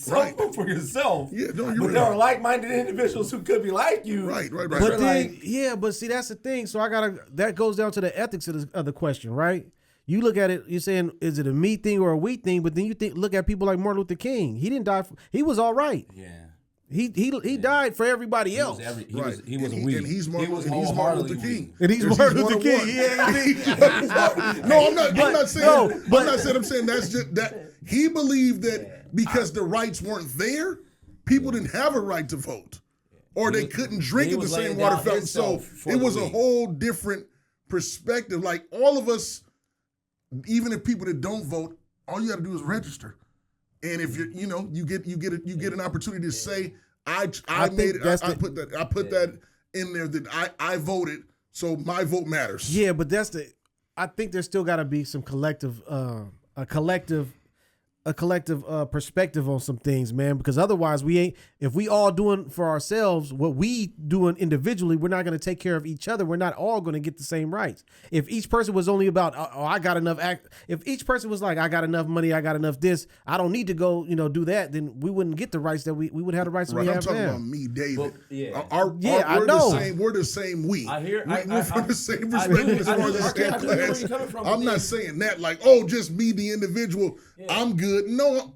Right. something for yourself. Yeah, no, you're but right. there are like-minded individuals who could be like you. Right. but You're then, but see, that's the thing. So that goes down to the ethics of the question, right? You look at it, you're saying, is it a me thing or a we thing? But then look at people like Martin Luther King. He didn't die. He was all right. Yeah. He died for everybody else. He was a we. And he's Martin Luther King. And he's Martin Luther King. No, I'm not saying. I'm saying that's just that he believed that because the rights weren't there, people didn't have a right to vote, or they couldn't drink at the same water fountain. So it was a whole different perspective. Like all of us, even if people that don't vote, all you got to do is register. And if you get an opportunity to say, I put that in there that I voted, so my vote matters. Yeah, but I think there's still got to be some collective perspective on some things, man, because otherwise if we all doing for ourselves what we doing individually, we're not going to take care of each other. We're not all going to get the same rights. If each person was only about, I got enough if each person was like, I got enough money, I got enough this, I don't need to go, do that, then we wouldn't get the rights that we would have the rights that we have now. I'm talking about me, David. Well, yeah. I know. We're the same we. I hear. We're from the same perspective as far as the same class. I'm not saying that like, just me, the individual, I'm good. No,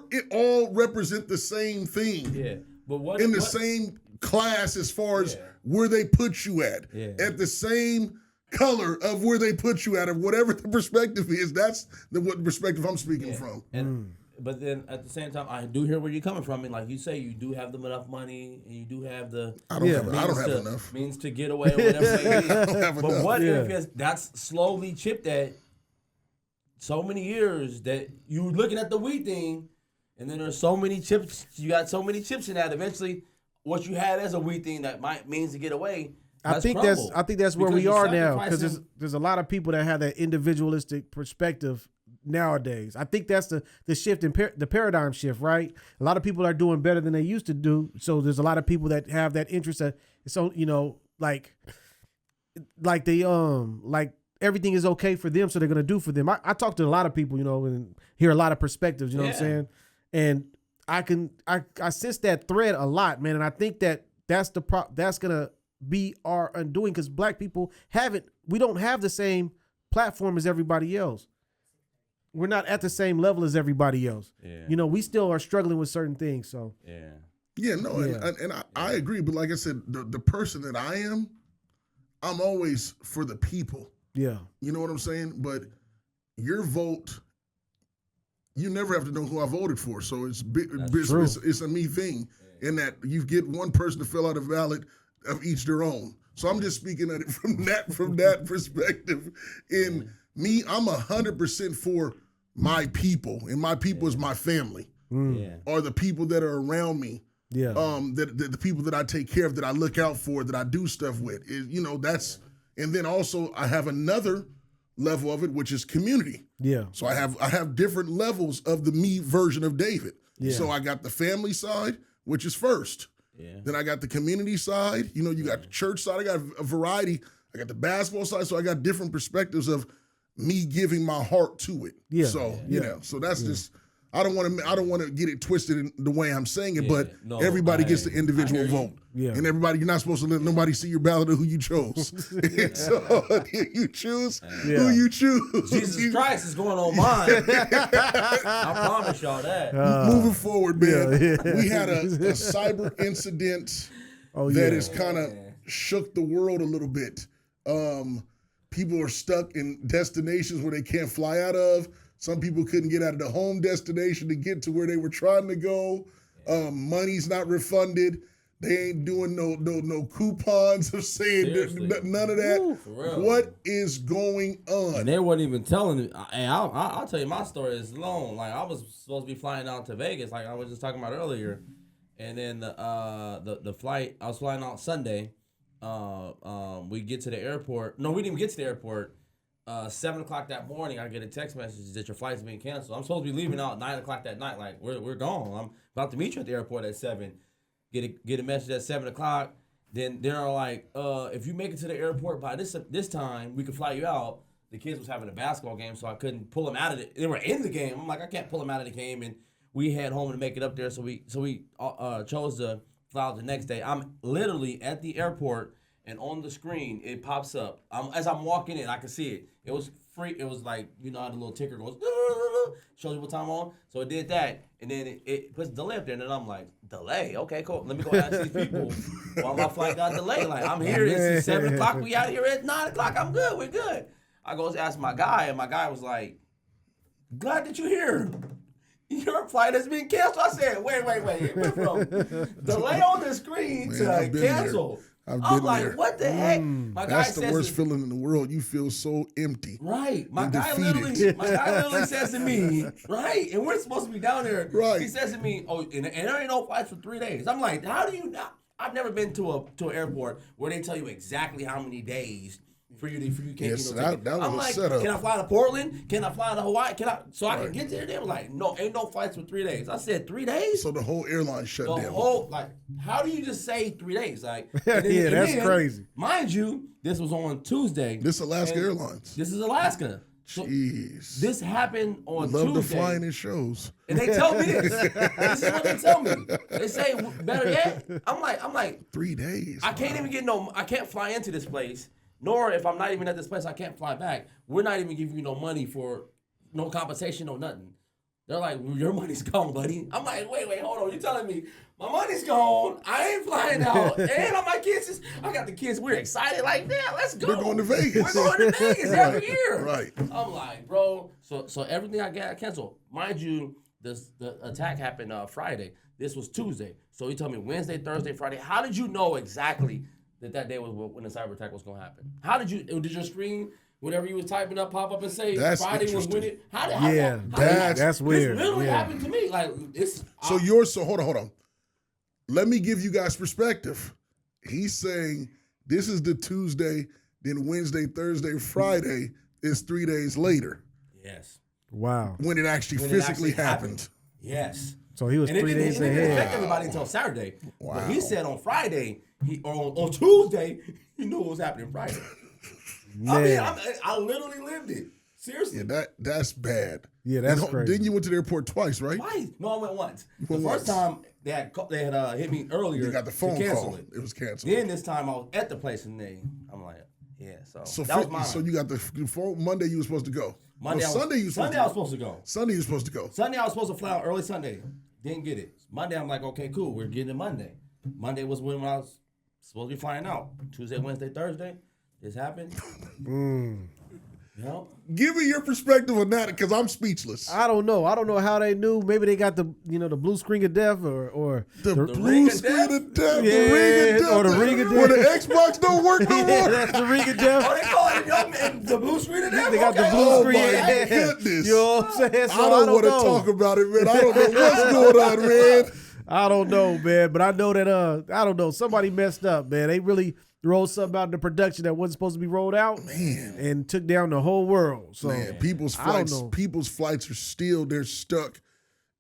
it all represent the same thing. Yeah, but what in the same class as far as where they put you at the same color of where they put you at, of whatever the perspective is. That's what perspective I'm speaking from. And but then at the same time, I do hear where you're coming from, and like you say, you do have enough money, and you do have the I don't have enough means to get away or whatever. It is. I don't have But enough. what if that's slowly chipped at so many years that you're looking at the wheat thing, and then there's so many chips. You got so many chips in that. Eventually, what you had as a wheat thing that means to get away. I think that's where we are now, because there's a lot of people that have that individualistic perspective nowadays. I think that's the shift in the paradigm shift, right? A lot of people are doing better than they used to do. So there's a lot of people that have that interest that like they like everything is okay for them, so they're gonna do for them. I talk to a lot of people, and hear a lot of perspectives. You know what I'm saying? And I sense that thread a lot, man. And I think that's gonna be our undoing, because black people we don't have the same platform as everybody else. We're not at the same level as everybody else. Yeah. We still are struggling with certain things. So and I agree. But like I said, the person that I am, I'm always for the people. Yeah. You know what I'm saying? But your vote, you never have to know who I voted for. So it's a me thing in that you get one person to fill out a ballot of each their own. So I'm just speaking at it from that perspective. In me, I'm 100% for my people, and my people is my family, or the people that are around me. Yeah. The people that I take care of, that I look out for, that I do stuff with. That's. And then also I have another level of it, which is community. Yeah. So I have different levels of the me version of David. Yeah. So I got the family side, which is first. Yeah. Then I got the community side. You got the church side. I got a variety. I got the basketball side. So I got different perspectives of me giving my heart to it. Yeah. So so that's just. I don't want to get it twisted in the way I'm saying it, but everybody gets the individual vote. Yeah. And everybody, you're not supposed to let nobody see your ballot or who you chose. So you choose who you choose. Jesus Christ is going on mine. I promise y'all that. Moving forward, man, we had a cyber incident that has kind of shook the world a little bit. People are stuck in destinations where they can't fly out of. Some people couldn't get out of the home destination to get to where they were trying to go. Money's not refunded. They ain't doing no coupons of saying none of that. Ooh, for real. What is going on? And they weren't even telling me. And I'll tell you my story is long. Like I was supposed to be flying out to Vegas, like I was just talking about earlier, and then the flight I was flying out Sunday. We get to the airport. No, we didn't even get to the airport. 7 o'clock that morning, I get a text message that your flight's being canceled. I'm supposed to be leaving out 9 o'clock that night. Like we're gone. I'm about to meet you at the airport at 7. Get a message at 7 o'clock. Then they're like, if you make it to the airport by this time, we can fly you out. The kids was having a basketball game, so I couldn't pull them out of it. They were in the game. I'm like, I can't pull them out of the game, and we head home to make it up there. So we chose to fly out the next day. I'm literally at the airport. And on the screen, it pops up. As I'm walking in, I can see it. It was free. It was like, you know how the little ticker goes, shows you what time I'm on. So it did that. And then it puts delay up there. And then I'm like, delay? Okay, cool. Let me go ask these people why my flight got delayed. Like, I'm here. It's 7 o'clock. We out here at 9 o'clock. I'm good. We're good. I go ask my guy. And my guy was like, glad that you're here. Your flight has been canceled. I said, wait. It went from delay on the screen to cancel. I'm like, there. What the heck? My guy That's the worst feeling in the world. You feel so empty. Right. My guy literally says to me, right? And we're supposed to be down there. Right. He says to me, oh, and there ain't no flights for 3 days. I'm like, how do you not? I've never been to an airport where they tell you exactly how many days for you can't yes, that was I'm like, can I fly to Portland? Can I fly to Hawaii? So I can get there? They were like, no, ain't no flights for 3 days. I said 3 days? So the whole airline shut down. How do you just say 3 days? Like, that's crazy. Mind you, this was on Tuesday. This Alaska Airlines. This is Alaska. So jeez. This happened on Tuesday. Love the flying in shows. And they tell me this. This is what they tell me. They say, better yet, I'm like 3 days. I can't even I can't fly into this place. Nor if I'm not even at this place, I can't fly back. We're not even giving you no money for no compensation, no nothing. They're like, well, your money's gone, buddy. I'm like, wait, hold on. You're telling me my money's gone. I ain't flying out. And all my kids, I got the kids. We're excited like that. Let's go. We're going to Vegas. We're going to Vegas every year. Right. I'm like, bro. So everything I got canceled. Mind you, the attack happened Friday. This was Tuesday. So he told me Wednesday, Thursday, Friday. How did you know exactly that day was when the cyber attack was going to happen? How did your screen, whatever you was typing up, pop up and say Friday was when it? That's weird. This literally happened to me. Like it's. So hold on. Let me give you guys perspective. He's saying this is the Tuesday, then Wednesday, Thursday, Friday is 3 days later. Yes. Wow. When it actually physically happened. Yes. So he was 3 days ahead. It didn't affect everybody until Saturday. Wow. But he said on Friday, on Tuesday, he knew what was happening Friday. I literally lived it. Seriously. Yeah, that's bad. Yeah, that's crazy. Then you went to the airport twice, right? Twice. No, I went once. The first time they had hit me earlier. You got the phone to cancel call. It was canceled. Then this time I was at the place and I'm like, yeah. So that was mine. So you got the phone. Monday you were supposed to go. Sunday I was supposed to go. Sunday you were supposed to go. Sunday I was supposed to fly out early Sunday. Didn't get it. Monday I'm like, okay, cool. We're getting it Monday. Monday was when I was supposed to be flying out. Tuesday, Wednesday, Thursday. This happened. Yep. Give me your perspective on that, because I'm speechless. I don't know how they knew. Maybe they got the blue screen of death or the blue screen of death. Yeah, the ring of death. Or the ring of death. Where the Xbox don't work no more. Yeah, that's the ring of death. Oh, they call it the blue screen of death? They got the blue screen. Oh my goodness. You know what I'm saying? So I don't want to talk about it, man. I don't know what's going on, man. I don't know, man. But I know that I don't know. Somebody messed up, man. They really rolled something out in the production that wasn't supposed to be rolled out, man, and took down the whole world. So man, people's flights are still, they're stuck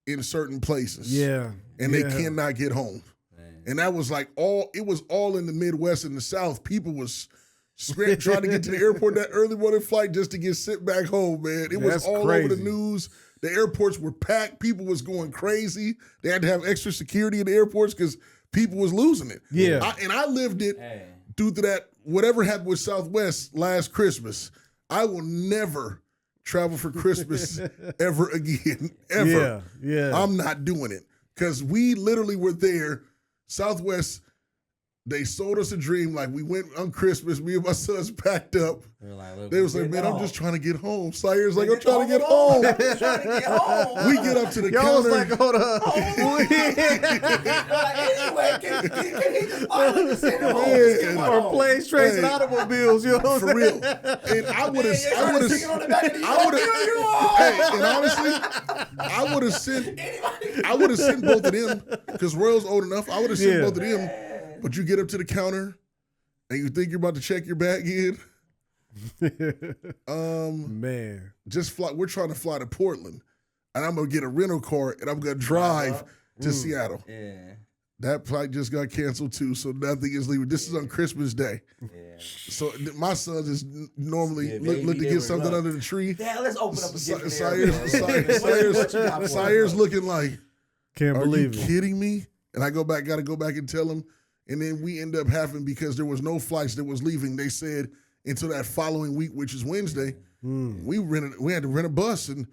in certain places. Yeah. And they cannot get home. Man. And that was like all in the Midwest and the South. People was trying to get to the airport that early morning flight just to get sent back home, man. It was all over the news. The airports were packed. People was going crazy. They had to have extra security in the airports because people was losing it. Yeah. I lived it due to that, whatever happened with Southwest last Christmas. I will never travel for Christmas ever again. Ever. Yeah. I'm not doing it. Because we literally were there. Southwest, they sold us a dream. Like, we went on Christmas. Me and my sons packed up. They was like, man, I'm just trying to get home. Sire's like, I'm trying to get home. We get up to the counter. Y'all was like, hold up. Anyway, can he just finally send him home? Or planes, trains, and automobiles. You know what I'm For real. And I would have, and honestly, I would have sent both of them because Royal's old enough. I would have sent both of them. But you get up to the counter and you think you're about to check your bag in. Man. Just fly. We're trying to fly to Portland. And I'm gonna get a rental car and I'm gonna drive to Seattle. Yeah. That flight just got canceled too, so nothing is leaving. This is on Christmas Day. Yeah. So my son is normally look to get something under the tree. Yeah, let's open up a gift. Sire's looking like, can't believe it. Are you kidding me? And I gotta go back and tell him. And then we end up having, because there was no flights that was leaving, they said until that following week, which is Wednesday, we had to rent a bus, and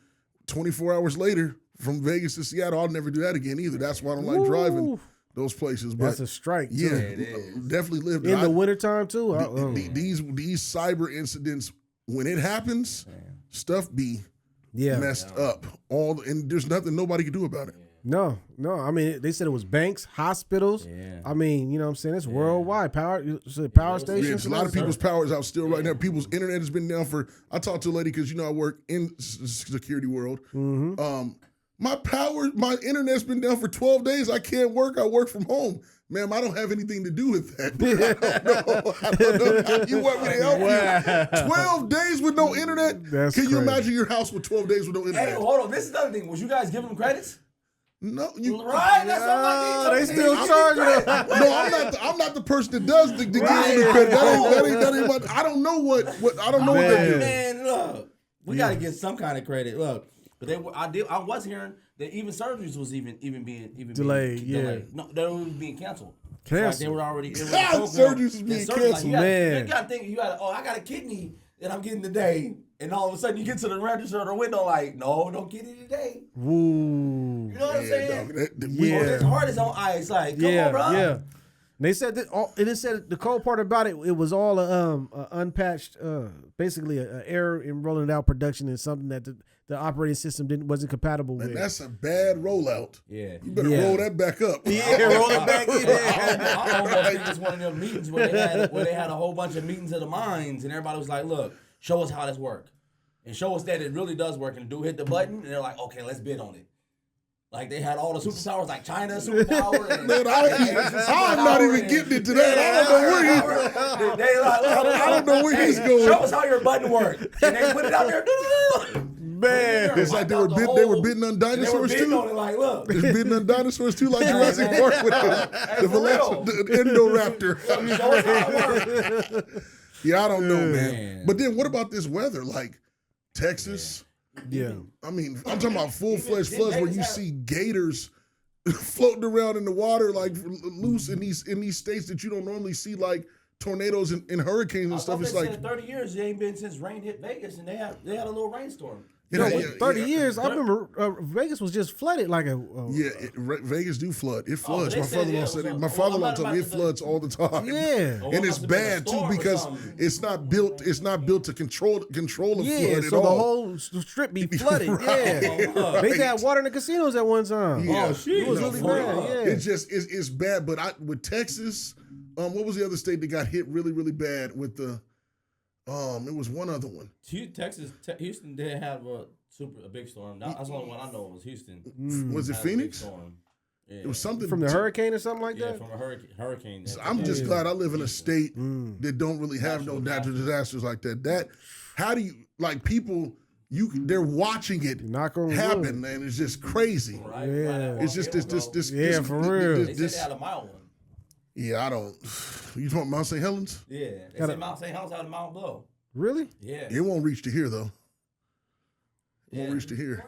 24 hours later from Vegas to Seattle, I'll never do that again either. That's why I don't like driving those places. But that's a strike, too. Yeah, definitely lived in the wintertime, too. These cyber incidents, when it happens, stuff be messed up. And there's nothing nobody can do about it. No. I mean, they said it was banks, hospitals. Yeah. I mean, you know what I'm saying? It's worldwide. Power stations. A lot of people's power is out still right now. People's internet has been down for, I talked to a lady because, I work in security world. Mm-hmm. My internet's been down for 12 days. I can't work. I work from home. Ma'am, I don't have anything to do with that. I don't know how you want me to help you. 12 days with no internet? That's Can you crazy. imagine your house with 12 days with no internet? Hey, hold on. This is another thing. Was you guys giving them credits? No, right. That's what I'm like. They still charging them. No, I'm not the person that does the give them the credit. That ain't what. I don't know what I don't know what they do. Man, look, we got to get some kind of credit. Look, but I was hearing that even surgeries was even being delayed. No, they were being canceled. Canceled. Like they were already. Surgeries was being canceled. Man, you got to think. I got a kidney that I'm getting today. And all of a sudden, you get to the register or the window, like, no, don't get it today. Ooh. You know what I'm saying? His heart is on ice. Like, come on, bro. Yeah. They said that. It said the cold part about it. It was all a unpatched, basically an error in rolling it out production and something that the operating system wasn't compatible with. And that's a bad rollout. Yeah. You better roll that back up. Yeah, roll it back in. I almost think it's one of them meetings where they had a whole bunch of meetings of the minds, and everybody was like, look, show us how this works. And show us that it really does work. And the dude hit the button, and they're like, okay, let's bid on it. Like, they had all the superpowers, like China superpower. And man, I'm not even getting into that. I don't know where he's going. Show us how your button works. And they put it out there. Man. It's like they were bidding on dinosaurs, too. On it like, look. They're bidding on dinosaurs, too, like Jurassic Park with the Indoraptor. Show us how it works. Yeah, I don't know, man. But then what about this weather? Like, Texas. Yeah. I mean, I'm talking about full-fledged floods where you see gators floating around in the water, like loose in these states that you don't normally see, like tornadoes and hurricanes and stuff. It's like in 30 years, it ain't been since rain hit Vegas, and they had a little rainstorm. 30 years. I remember Vegas was just flooded like a. Vegas do flood. It floods. My father-in-law said it. My father-in-law told me it floods all the time. Yeah, and it's bad too because it's not built. It's not built to control a flood at so all. the whole strip be flooded. Right. Yeah, they had water in the casinos at one time. Yeah. Oh shit, it was really bad. Yeah, it's bad. But with Texas, what was the other state that got hit really really bad with the? It was one other one. Houston did have a big storm. That's the only one I know was Houston. Was it Phoenix? Yeah. It was something from the hurricane or something like that. Yeah, from a hurricane. So I'm just glad I live in a state that don't really have no natural disasters like that. How do you like people? They're watching it happen, and it's just crazy. Right, it's just this. Yeah, for real. They said they had a mild one. Yeah, I don't. You talking Mount St. Helens? Yeah, they say Mount St. Helens out of Mount Blow. Really? Yeah. It won't reach to here though. It won't reach to here.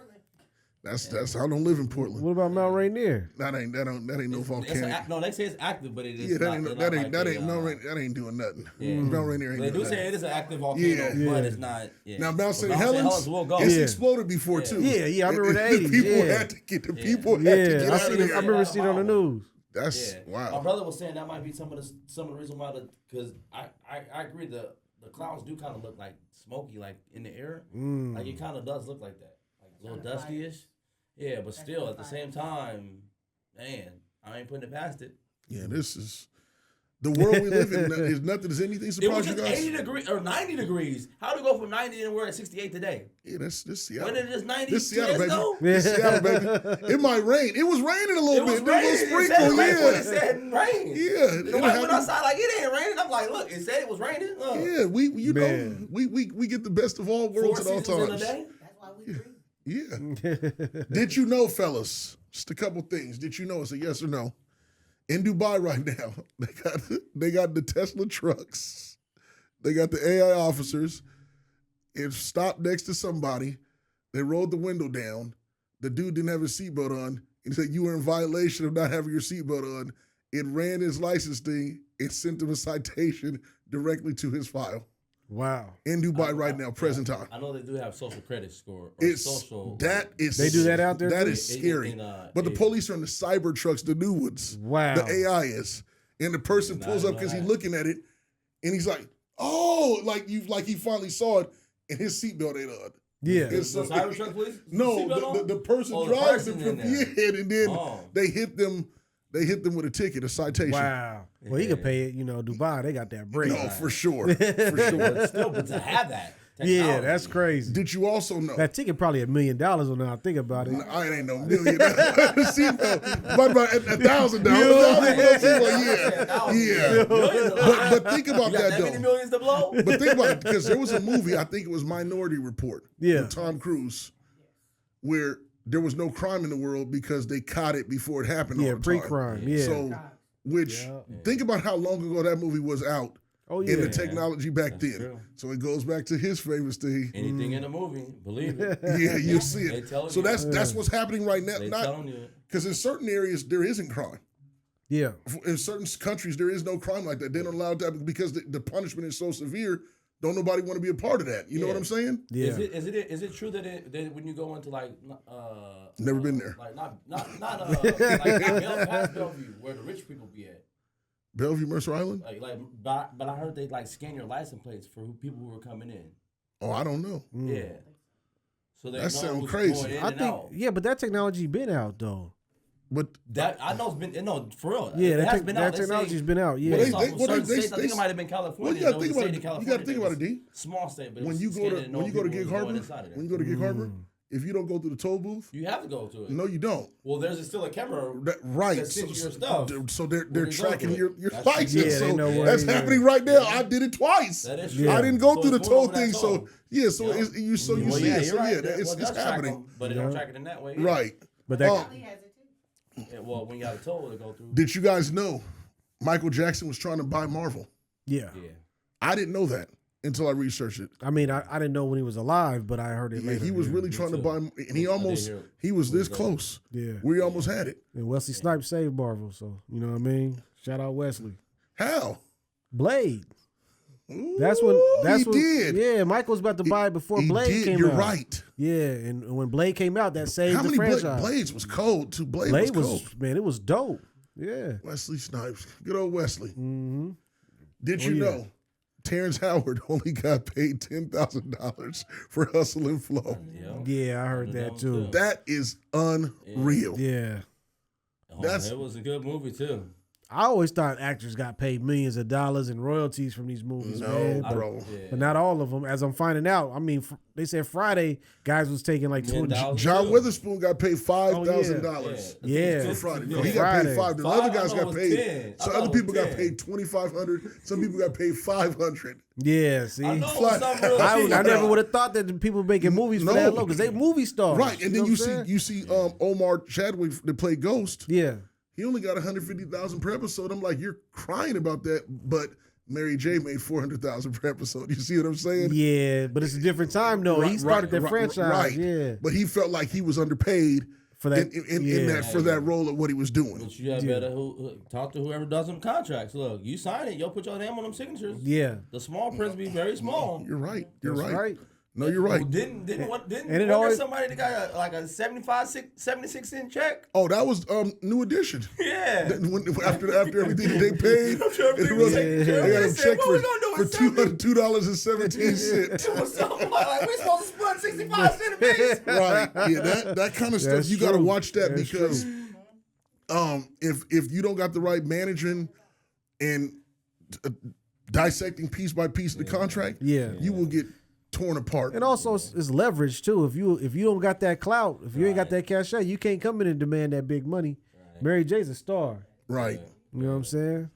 That's I don't live in Portland. What about Mount Rainier? That ain't no volcanic. No, they say it's active, but it is Yeah, not. that ain't doing nothing. Yeah. Mount Rainier ain't They doing do that. say it is an active volcano, but it's not. Yeah. Now Mount St. But Helens, will go. it's Yeah. exploded before too. Yeah, I remember the 80s. People Yeah. had to get the people had to get Yeah, out of there. I remember seeing it on the news. That's wow. My brother was saying that might be some of the reason why because I agree the clouds do kind of look like smoky, like in the air. Like it kind of does look like that, like a little dusty-ish. Yeah, but still at the same time, man, I ain't putting it past it. Yeah, this is the world we live in. Is nothing. Is anything It was surprise you just guys? 80 degrees or 90 degrees. How do we go from 90 and we're at 68 today? Yeah, this Seattle. When did it just 90 This Seattle, baby. ago? This Seattle, baby. It might rain. It was raining a little It was bit. There was a raining. sprinkle. It said rain. Yeah. The wife went outside like it ain't raining. I'm like, look, it said it was raining. Yeah, we get the best of all worlds 4 at all seasons in a times. day. That's why we dream. Yeah. Did you know, fellas? Just a couple things. Did you know? It's a yes or no. In Dubai right now, they got the Tesla trucks. They got the AI officers. It stopped next to somebody. They rolled the window down. The dude didn't have his seatbelt on. He said, you were in violation of not having your seatbelt on. It ran his license thing. It sent him a citation directly to his file. Wow. In Dubai right now, present time. I know they do have social credit score. Or It's social. They do that out there That too? is scary. But the police are in the cyber trucks, the new ones. Wow. The AI is, and the person pulls up because he's looking at it, and he's like, "Oh, like he finally saw it, and his seatbelt ain't on." Yeah. It's The cyber truck police? No, the person Oh, the drives person them in from there. and then Oh. they hit them. They hit them with a ticket, a citation. Wow. Well, he could pay it. Dubai, they got that break. No, for sure, for sure. Still, but to have that. Yeah, technology. that's crazy. Did you also know? That ticket probably $1 million when I think about it. I ain't no million. See, but about $1,000. Yeah. But think about You got that that many though. millions to blow? But think about it, because there was a movie, I think it was Minority Report, Yeah. with Tom Cruise, where there was no crime in the world because they caught it before it happened. Yeah, all the pre-crime. time. Yeah. So, think about how long ago that movie was out. Oh, yeah. In the technology back then. true. So it goes back to his famous thing. Anything in the movie, believe it. Yeah, you'll see They it. telling So you. that's what's happening right now. They Not telling you. because in certain areas there isn't crime. Yeah. In certain countries there is no crime like that. They don't allow that because the punishment is so severe. Don't nobody want to be a part of that. You know what I'm saying? Yeah. Is it true that when you go into like Never been there. like not like past Bellevue where the rich people be at, Bellevue, Mercer Island? but I heard they like scan your license plates for people who were coming in. Oh, I don't know. Yeah. So they That know sound who's crazy. going in I and think, out. yeah, but that technology been out though. But That I know it's been for real. Yeah, it has that been out. They say- technology's been out. Yeah. Well, based off of certain states, I they- think it might have been well, California. you gotta There was think a about state in it. You California gotta think that about it, was D. Small state, but When you go to Gig Harbor, when you go to Gig Harbor, if you don't go through the toll booth, you have to go to it. no, you don't. Well, there's still a camera. Right. That sends your stuff. So they're When you go tracking through your it. That's license. true. Yeah, they so know where that's you are. happening right now. I did it twice. That is Yeah. true. I didn't go So through the it's toll going over thing. that So toll. yeah, so Yeah. you see Well, it. yeah, So you're right. yeah, Well, it's it does track happening. them, but it don't track it in that way. Yeah. Right. But that Cali has it too. Yeah, well, when you got a toll to go through. Did you guys know Michael Jackson was trying to buy Marvel? yeah. Yeah. I didn't know that until I researched it. I mean, I didn't know when he was alive, but I heard it Yeah, later. he was really trying to too. buy, and he was this close. Yeah. We almost had it. And Wesley Snipes saved Marvel, so you know what I mean. Shout out Wesley. How? Blade. Ooh, That's when. he did. Yeah, Michael was about to buy it before He Blade did. came You're out. right. Yeah, and when Blade came out, that saved How the many franchise. Blades was cold too? Blade Blade was was cold. man, it was dope. Yeah. Wesley Snipes, good old Wesley. Mm-hmm. Did you yeah. know Terrence Howard only got paid $10,000 for Hustle and Flow? Yeah, I heard that too. That is unreal. Yeah. Oh, That's- it was a good movie too. I always thought actors got paid millions of dollars in royalties from these movies, man. No, bro. But not all of them. As I'm finding out, I mean, they said Friday guys was taking like 20. $10,000. John Witherspoon got paid $5,000. Yeah. For Friday. Yeah. No, he got paid $5. The other Five? guys I got thought it paid. was 10. So I other thought it people was got 10. paid $2,500. Some people got paid $500. Yeah, see. I know it was some real shit. I never would have thought that the people making movies for No. that low because they movie stars. Right, and then know you what I'm saying? see Omar Chadwick that played Ghost. Yeah. he only got 150,000 per episode. I'm like, you're crying about that, but Mary J made 400,000 per episode. You see what I'm saying? Yeah, but it's a different time though. He started that franchise. Right. Yeah, But he felt like he was underpaid for that for that role of what he was doing. But you better talk to whoever does them contracts. Look, you sign it, you'll put your name on them signatures. Yeah, The small print be very small. You're right. You're That's right. No, you're right. Didn't it there always- somebody that got like a 76-cent check? Oh, that was New Edition. Yeah. After everything that they paid, everything was, was they taken got a said, check what we gonna do for with $2.17. It was something like we supposed to split 65 cents a piece. Right. Yeah, that kind of stuff. That's You got to true. watch that That's because if you don't got the right managing and dissecting piece by piece the contract, you will get torn apart. and also it's leverage too. If you don't got that clout, if you ain't got that cachet, you can't come in and demand that big money. Mary J's a star. Right. You know what I'm saying?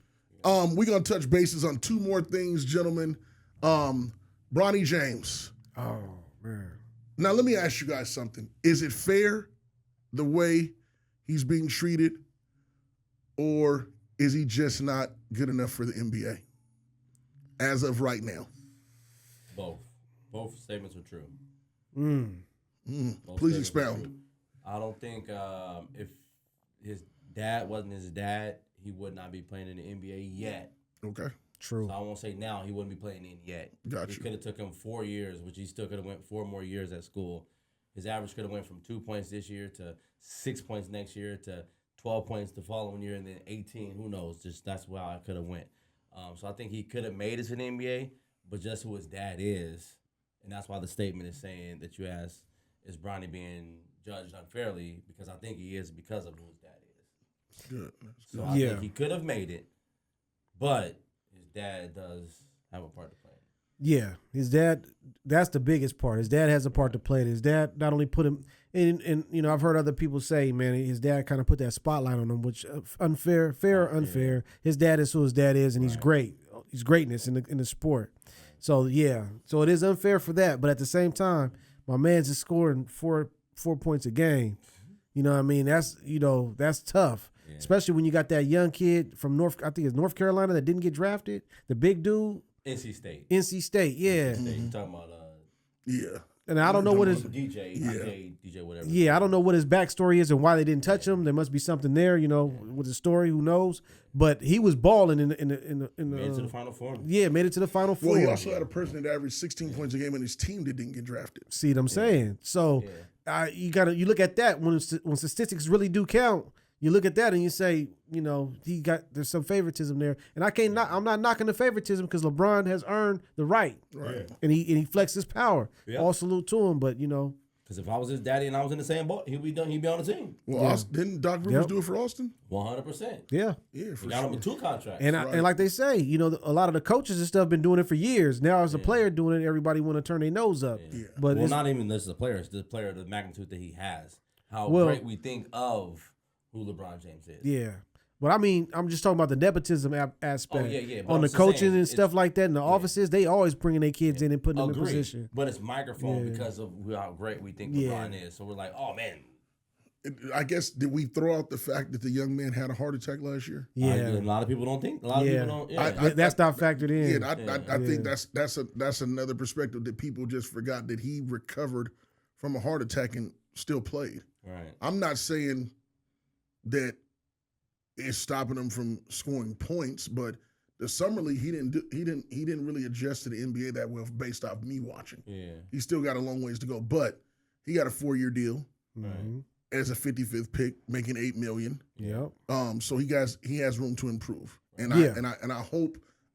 We're gonna touch bases on two more things, gentlemen. Bronny James. Oh man. Now let me ask you guys something. Is it fair the way he's being treated, or is he just not good enough for the NBA as of right now? Both statements are true. Both Please statements are expound. true. I don't think if his dad wasn't his dad, he would not be playing in the NBA yet. Okay. True. So I won't say now he wouldn't be playing in yet. Got It you. could have took him 4 years, which he still could have went 4 more years at school. His average could have went from 2 points this year to 6 points next year to 12 points the following year and then 18. Who knows? Just that's where I could have went. So I think he could have made it to the NBA, but just who his dad is, and that's why the statement is saying that you asked, is Bronny being judged unfairly? Because I think he is because of who his dad is. Good. So I think he could have made it, but his dad does have a part to play. Yeah, his dad. That's the biggest part. His dad has a part to play. His dad not only put him in, and you know, I've heard other people say, man, his dad kind of put that spotlight on him, which fair or unfair. His dad is who his dad is, and he's great. He's greatness in the sport. So yeah, so it is unfair for that. But at the same time, my man's just scoring four points a game. You know what I mean? That's tough. Yeah. Especially when you got that young kid from North Carolina that didn't get drafted, the big dude. NC State, yeah. You talking about Yeah. And I don't know what his DJ, whatever. Yeah, I don't know what his backstory is and why they didn't touch him. There must be something there, you know, with the story. Who knows? But he was balling in the made it to the Final Four. Yeah, made it to the Final Four. Well, he also had a person that averaged 16 points a game in his team that didn't get drafted. See what I'm saying? So you look at that when statistics really do count. You look at that and you say, you know, there's some favoritism there, and I'm not knocking the favoritism because LeBron has earned the right, and he flexed his power. Yeah. All salute to him, but you know, because if I was his daddy and I was in the same boat, he'd be on the team. Well, didn't Doc Rivers do it for Austin? 100%. Yeah, for got him with 2 contracts. And like they say, you know, a lot of the coaches and stuff been doing it for years. Now as a player doing it, everybody want to turn their nose up. Yeah. But it's not even this is a player; it's the player of the magnitude that he has. How great we think of who LeBron James is. Yeah. But I mean, I'm just talking about the nepism aspect. Oh, yeah. On the coaching and stuff like that in the offices, they always bringing their kids in and putting them in position. But it's microphone because of how great we think LeBron is. So we're like, oh, man. I guess, did we throw out the fact that the young man had a heart attack last year? Yeah. A lot of people don't think. A lot of people don't. Yeah. That's not factored in. Yeah, I think that's another perspective that people just forgot, that he recovered from a heart attack and still played. Right. I'm not saying that it's stopping him from scoring points, but the summer league he didn't really adjust to the NBA that well based off me watching. Yeah, he still got a long ways to go, but he got a 4-year deal as a 55th pick, making $8 million. Yep. So he has room to improve, and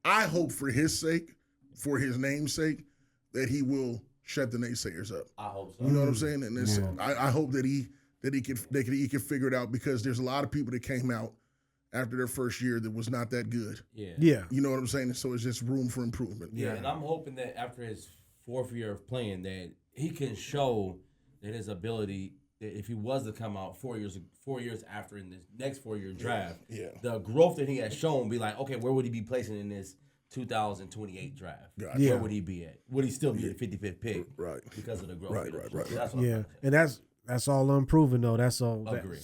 I hope for his sake, for his name's sake, that he will shut the naysayers up. I hope so. You know what I'm saying? And I hope that he can figure it out, because there's a lot of people that came out after their first year that was not that good. Yeah. You know what I'm saying? So it's just room for improvement. Yeah, and I'm hoping that after his 4th year of playing, that he can show that his ability, that if he was to come out 4 years after in this next 4-year draft, the growth that he has shown, be like, okay, where would he be placing in this 2028 draft? Gotcha. Where would he be at? Would he still be the 55th pick? Right. Because of the growth. Right. That's And That's all unproven though. That's all. Agreed.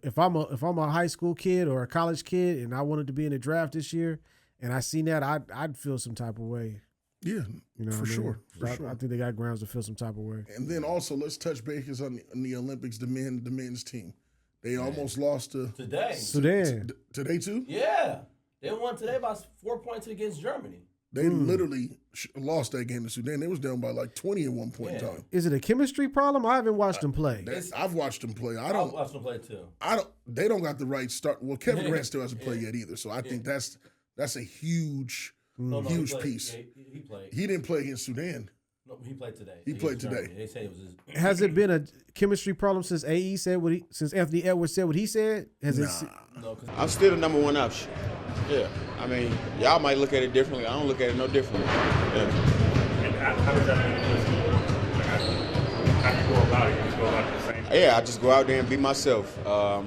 If I'm a high school kid or a college kid and I wanted to be in the draft this year, and I seen that, I'd feel some type of way. Yeah, You know, for what I mean? sure. So I think they got grounds to feel some type of way. And then also let's touch bases on the Olympics. The men's team, they almost lost to Today. Sudan. today too. Yeah. They won today by 4 points against Germany. They literally lost that game to Sudan. They was down by like 20 at one point in time. Is it a chemistry problem? I haven't watched them play. I've watched them play. I watched them play too. They don't got the right start. Well, Kevin Durant still hasn't played yet either. So I think that's a huge huge piece. Yeah, he played. He didn't play against Sudan. No, he played today. He played today. They said it was his. Has it been a chemistry problem since AE said since Anthony Edwards said what he said? No, I'm still the number one option. Yeah. I mean, y'all might look at it differently. I don't look at it no differently. Yeah. And how does that make you how do you go about it? You just go about it the same? Yeah, I just go out there and be myself,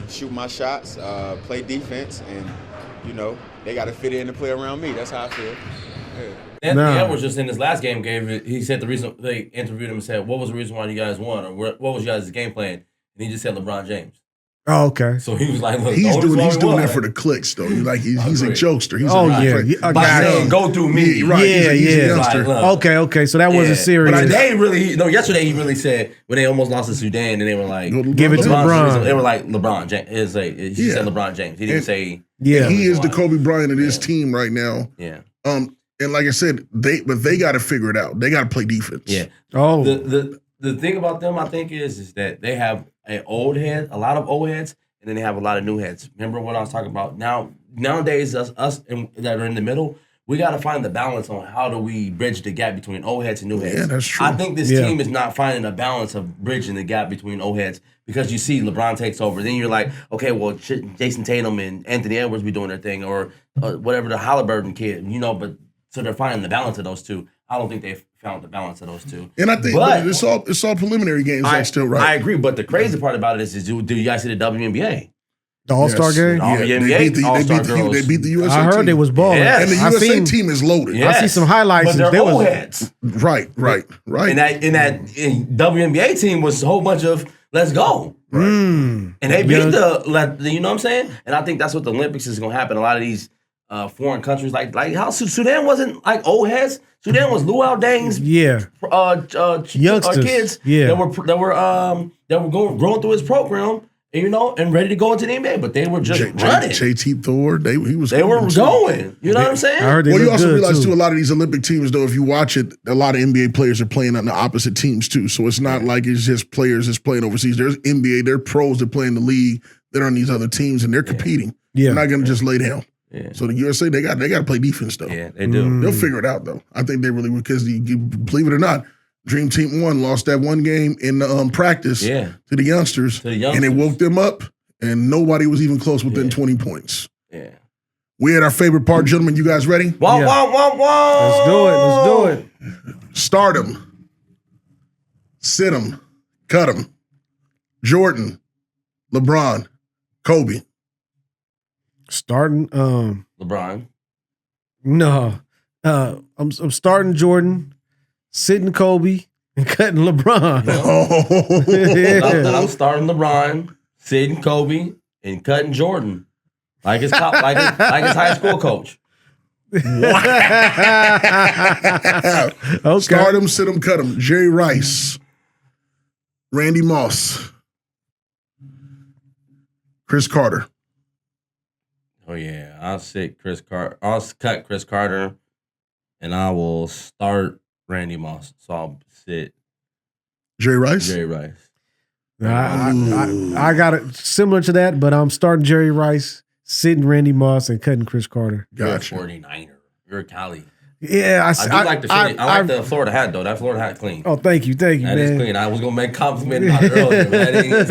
shoot my shots, play defense, and, you know, they got to fit in and play around me. That's how I feel. Yeah. Anthony Edwards just in his last game he said the reason they interviewed him and said, what was the reason why you guys won? Or what was your guys' game plan? And he just said LeBron James. Oh, okay. So he was like, look, He's doing won. that for the clicks though. Like he's a jokester. He's I By got saying, it. go through me. Right. Yeah, He's a yeah. youngster. Like, look. Okay. So that wasn't serious. But today yesterday he really said when they almost lost to Sudan and they were like, Give it to LeBron. They were like LeBron James. He said LeBron James. He didn't say. Yeah. He is the Kobe Bryant of this team right now. Yeah. And like I said, they got to figure it out. They got to play defense. Yeah. Oh. The thing about them, I think, is that they have a lot of old heads, and then they have a lot of new heads. Remember what I was talking about? Nowadays, us that are in the middle, we got to find the balance on how do we bridge the gap between old heads and new heads. Yeah, that's true. I think this team is not finding a balance of bridging the gap between old heads because you see LeBron takes over. Then you're like, okay, well, Jason Tatum and Anthony Edwards be doing their thing, or whatever the Halliburton kid, but so they're finding the balance of those two. I don't think they've found the balance of those two. And I think but it's all preliminary games. That's still right. I agree, but the crazy part about it is do you guys see the WNBA? The All-Star game? Yeah, they beat the USA I heard team. they was balling. Yes. And the USA team is loaded. Yes. I see some highlights. But they're old heads. Right. And that WNBA team was a whole bunch of let's go. Right. And they beat the you know what I'm saying? And I think that's what the Olympics is going to happen. A lot of these foreign countries, like how Sudan wasn't like old heads. Sudan was Luau Dang's youngsters, kids that were growing through his program, and ready to go into the NBA, but they were just running. JT Thor, they were going. You know what I'm saying? I heard you also realize too, a lot of these Olympic teams, though, if you watch it, a lot of NBA players are playing on the opposite teams too. So it's not like it's just players that's playing overseas. There's NBA, they're pros that play in the league that are on these other teams, and they're competing. Yeah. They're not going to just lay down. Yeah. So the USA, they got to play defense though. Yeah, they do. They'll figure it out though. I think they really will because you believe it or not, Dream Team 1 lost that one game in practice to the youngsters, and it woke them up, and nobody was even close within 20 points. Yeah. We had our favorite part, gentlemen. You guys ready? Whoa. Let's do it. Start them, sit them, cut them. Jordan, LeBron, Kobe. Starting LeBron. No. I'm starting Jordan, sitting Kobe, and cutting LeBron. I'm starting LeBron, sitting Kobe, and cutting Jordan. Like his high school coach. Okay. Start him, sit him, cut him. Jerry Rice, Randy Moss, Chris Carter. Oh yeah, I'll sit Chris Carter. I'll cut Chris Carter, and I will start Randy Moss. So I'll sit Jerry Rice. I got it similar to that, but I'm starting Jerry Rice, sitting Randy Moss, and cutting Chris Carter. Gotcha. You're a 49er. You're a Cali. Yeah, I like the Florida hat though. That Florida hat clean. Oh, thank you, That man. is clean. I was gonna make compliment about it earlier, but that is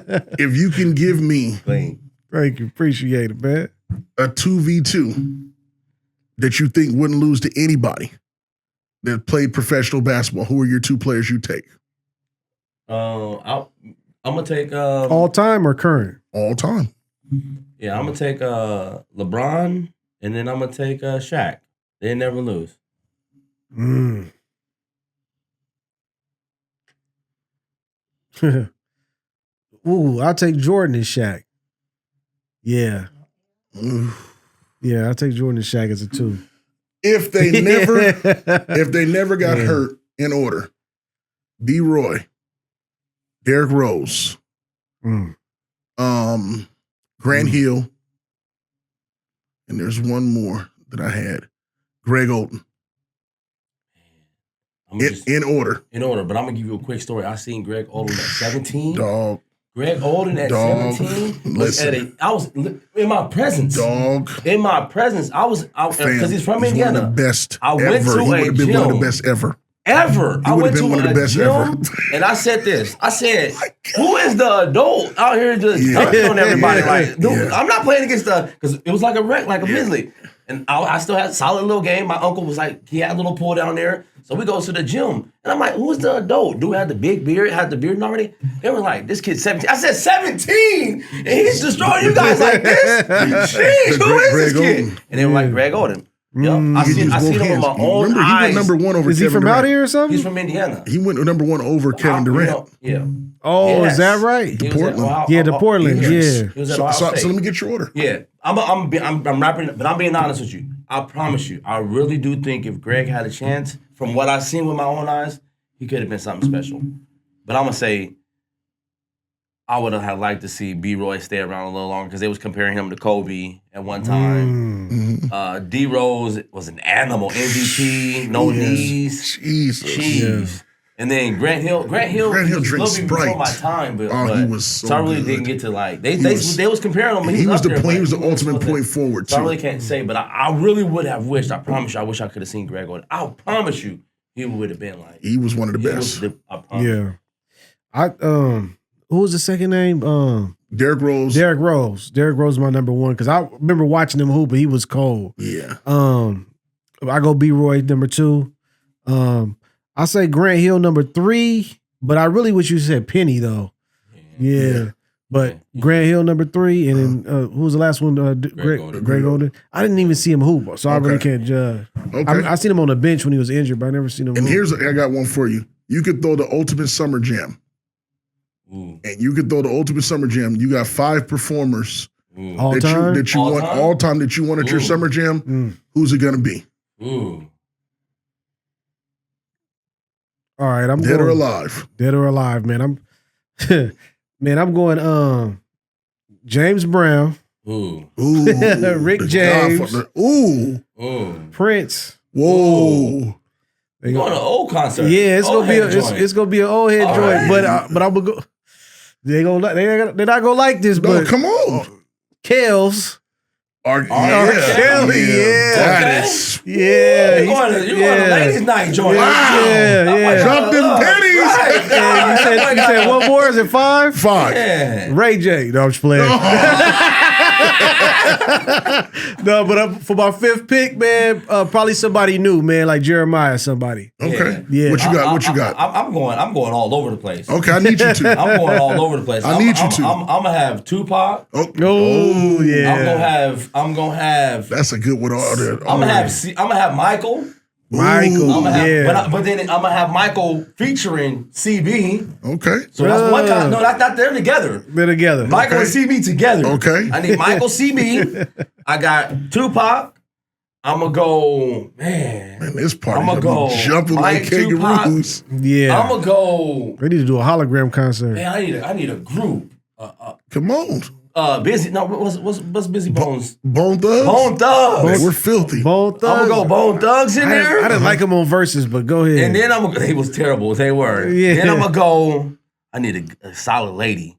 clean. If you can give me Clean. Thank you, appreciate it, man. a 2v2 that you think wouldn't lose to anybody that played professional basketball, who are your two players you take? I'm gonna take All time or current? All time. I'm gonna take LeBron, and then I'm gonna take Shaq. They never lose. Ooh, I'll take Jordan and Shaq. Yeah. Yeah, I'll take Jordan and Shaq as a 2. If they never got hurt in order, D. Roy, Derrick Rose, Grant Hill, and there's one more that I had, Greg Oden. In order. In order, but I'm gonna give you a quick story. I seen Greg Oden at 17. Dog. Greg Oden at 17 was I was in my presence. Dog. In my presence. Because he's from Indiana. One of the best I went ever. to He would a have been gym. one of the best ever. I went to one of the best gym, ever. and I said this. I said, who is the adult out here just dunking on everybody? Like, dude, I'm not playing against because it was like a wreck, like a Misley. And I still had a solid little game. My uncle was like, he had a little pool down there. So we go to the gym. And I'm like, who's the adult? Dude had the big beard, had the beard already. They were like, this kid's 17. I said, 17? And he's destroying you guys like this? Jeez, who is this kid? Oden. And they were like, Greg Oden. Yep. I seen him with my own Remember, eyes. he went number 1 over Is Kevin he from Durant. out here or something? He's from Indiana. He went number 1 over Kevin Durant. Yeah. Oh, Yes. is that right? He was at Portland. Ohio- Yeah, to Portland, Yes. yeah. He was at So, Ohio so State. let me get your order. Yeah, I'm rapping, but I'm being honest with you. I promise you, I really do think if Greg had a chance, from what I've seen with my own eyes, he could have been something special. But I'm gonna say, I would have liked to see B. Roy stay around a little longer because they was comparing him to Kobe at one time. D. Rose was an animal, MVP, no knees. Jesus. Jeez. And then Grant Hill drank was a little bit Sprite. before my time, but, He was so I really good. didn't get to like they was comparing him. He was up there, the but ultimate wasn't. point forward So I too. really can't say, but I really would have wished. I promise you, I wish I could have seen Greg Oden. I promise you, he would have been like. He was one of the he was best. I promise you. Yeah. Who was the second name? Derrick Rose. Derrick Rose. Derrick Rose is my number 1 because I remember watching him hoop, but he was cold. Yeah. I go B. Roy number 2. I say Grant Hill number 3, but I really wish you said Penny though. Yeah. But Grant Hill number 3, and then who was the last one? Greg Oden. I didn't even see him hoop, so I really can't judge. Okay. I seen him on the bench when he was injured, but I never seen him. And hoop. I got one for you. You could throw the ultimate summer jam. Ooh. And you could throw the ultimate summer jam. You got 5 performers All time? that you All want time? all time that you want at your Ooh. summer jam. Who's it gonna be? Ooh. All right, I'm Dead going or alive? Dead or alive, man. I'm going James Brown, Ooh. Ooh, Rick the James. Godfather. Ooh, Ooh. Prince. whoa. They Going to an old concert. Yeah, it's Old gonna be head joint. it's gonna be an old head All joint, right. but I'm gonna go. They're not gonna like this, No, but come on. Kels. R. Kelly, yeah. That is. Yeah, You're going to ladies' night joint. Wow. Yeah. Drop them pennies. Right. Yeah, you said what more? Is it 5? 5. Yeah. Ray J. No, I'm just playing. No, but for my 5th pick, man, probably somebody new, man, like Jeremiah, somebody. Okay. Yeah. What you got? What you got? I'm going all over the place. Okay, I need you to. I'm going all over the place. I need you to. I'm gonna have Tupac. Oh, yeah. I'm gonna have. That's a good one. I'm gonna have Michael. Michael, I'm gonna have, yeah. but then I'm gonna have Michael featuring CB. Okay. So that's one kind. No, that's not. They're together. They're together. Michael and CB together. Okay. I need Michael CB. I got Tupac. I'm gonna go, man. This party I'ma gonna be go jumping like Mike, Tupac. kangaroos. Yeah. I'm gonna go. We need to do a hologram concert. Man, I need a group. Come on. Busy. No, what's Busy Bones? Bone Thugs? Bone Thugs. Man, we're filthy. Bone Thugs. I'm gonna go Bone Thugs in there. I didn't like them on Versus, but go ahead. And then they was terrible. They were. Yeah. Then I'm gonna go. I need a solid lady.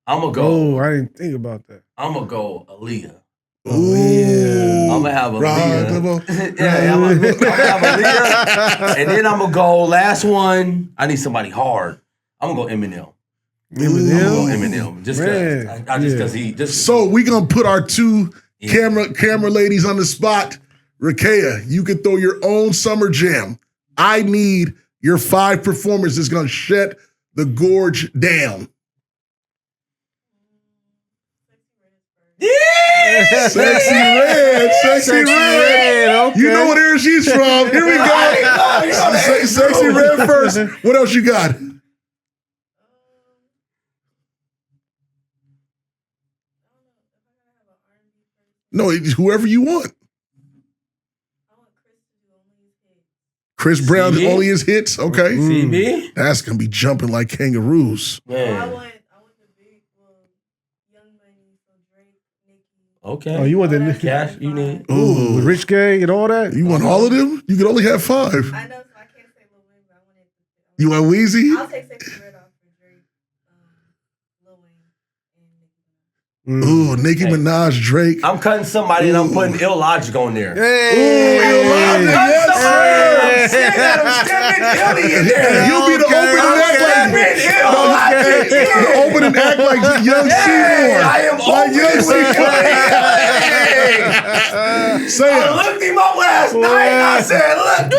I'm gonna go. Oh, I didn't think about that. I'm gonna go Aaliyah. Ooh. yeah. I'm gonna have Aaliyah. Aaliyah. Yeah, I'm gonna have Aaliyah. And then I'm gonna go last one. I need somebody hard. I'm gonna go Eminem. Eminem. Just because he just. So we gonna put our 2 camera ladies on the spot. Rakea, you can throw your own summer jam. I need your 5 performers that's gonna shut the gorge down. Yeah! Sexy Red. Okay. You know what era she's from. Here we go. Sexy Red first. What else you got? No, whoever you want. I want Chris to do only his hits. Chris Brown, CB? only his hits. Okay, CB? that's gonna be jumping like kangaroos. I Man. want the big, Young Money, so Drake, Nicki. Okay. Oh, you want the Cash you need? Ooh, with Rich Gang and all that? you want all of them? You can only have 5. I know, so I can't say Lil Wayne, but I want it. You want Weezy? I'll take Sexy Red off for Drake, Lil Wayne, and Nicki. Ooh, Nicki Minaj, Drake. I'm cutting somebody and I'm putting Ill Logic on there. Hey, yes, sir. I'm stepping Illy in there. You be the open and act like the open and act like young Seymour. I am like young Seymour. Say I it. looked him up last night and I said, look,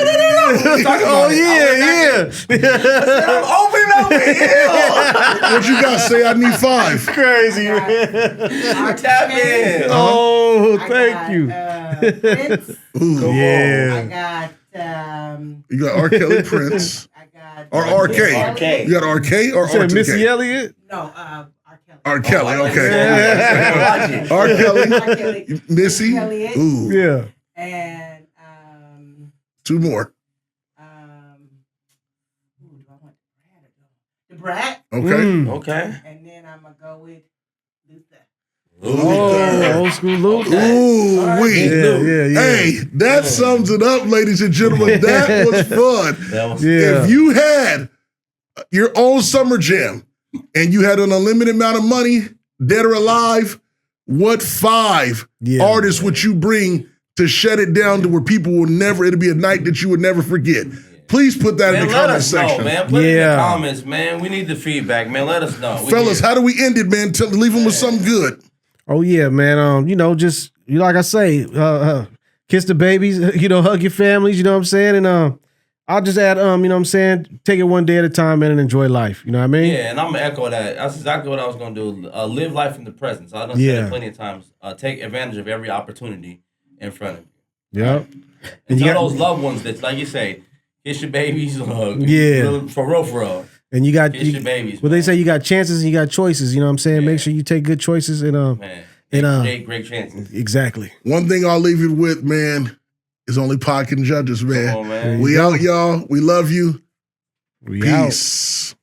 Oh, yeah. I'm open up with Ill. What you got? Say I need 5. Crazy, man. Tap in. Oh, I thank got, you. Prince. Ooh. I Yeah. got, You got R. Kelly, Prince, I got, or RK. RK. You got RK or Said R2K? Missy Elliott? no, R. Kelly. R. Kelly, okay. Yeah. R. Kelly, R. Kelly. Missy. Elliott. Ooh, Yeah. And, 2 more. who do I want? The Brat. Okay. Okay. And then I'm going to go with Luther. Oh, old school Luke. Ooh, wee. Yeah. Hey, that sums it up, ladies and gentlemen. That was fun. That was Yeah. If you had your own summer jam and you had an unlimited amount of money, dead or alive, what 5 artists would you bring to shut it down to where people will never, it'll be a night that you would never forget? Please put that in Man, the let comment us know, section. man. Put it in the comments, man. We need the feedback, man. Let us know. We Fellas, here. how do we end it, man? Leave them with something good. Oh, yeah, man. Just, like I say, kiss the babies, hug your families, you know what I'm saying? And I'll just add, you know what I'm saying? Take it one day at a time, man, and enjoy life. You know what I mean? Yeah, and I'm going to echo that. That's exactly what I was going to do. Live life in the present. So I done said it plenty of times. Take advantage of every opportunity in front of you. Yep. And tell those loved ones that, like you say, kiss your babies. Yeah. For real. And you got Kiss your babies. Well, they say you got chances and you got choices. You know what I'm saying? Make sure you take good choices and great chances. Exactly. One thing I'll leave you with, man, is only pod can judge us, man. Come on, man. We out, y'all. We love you. We out. Peace.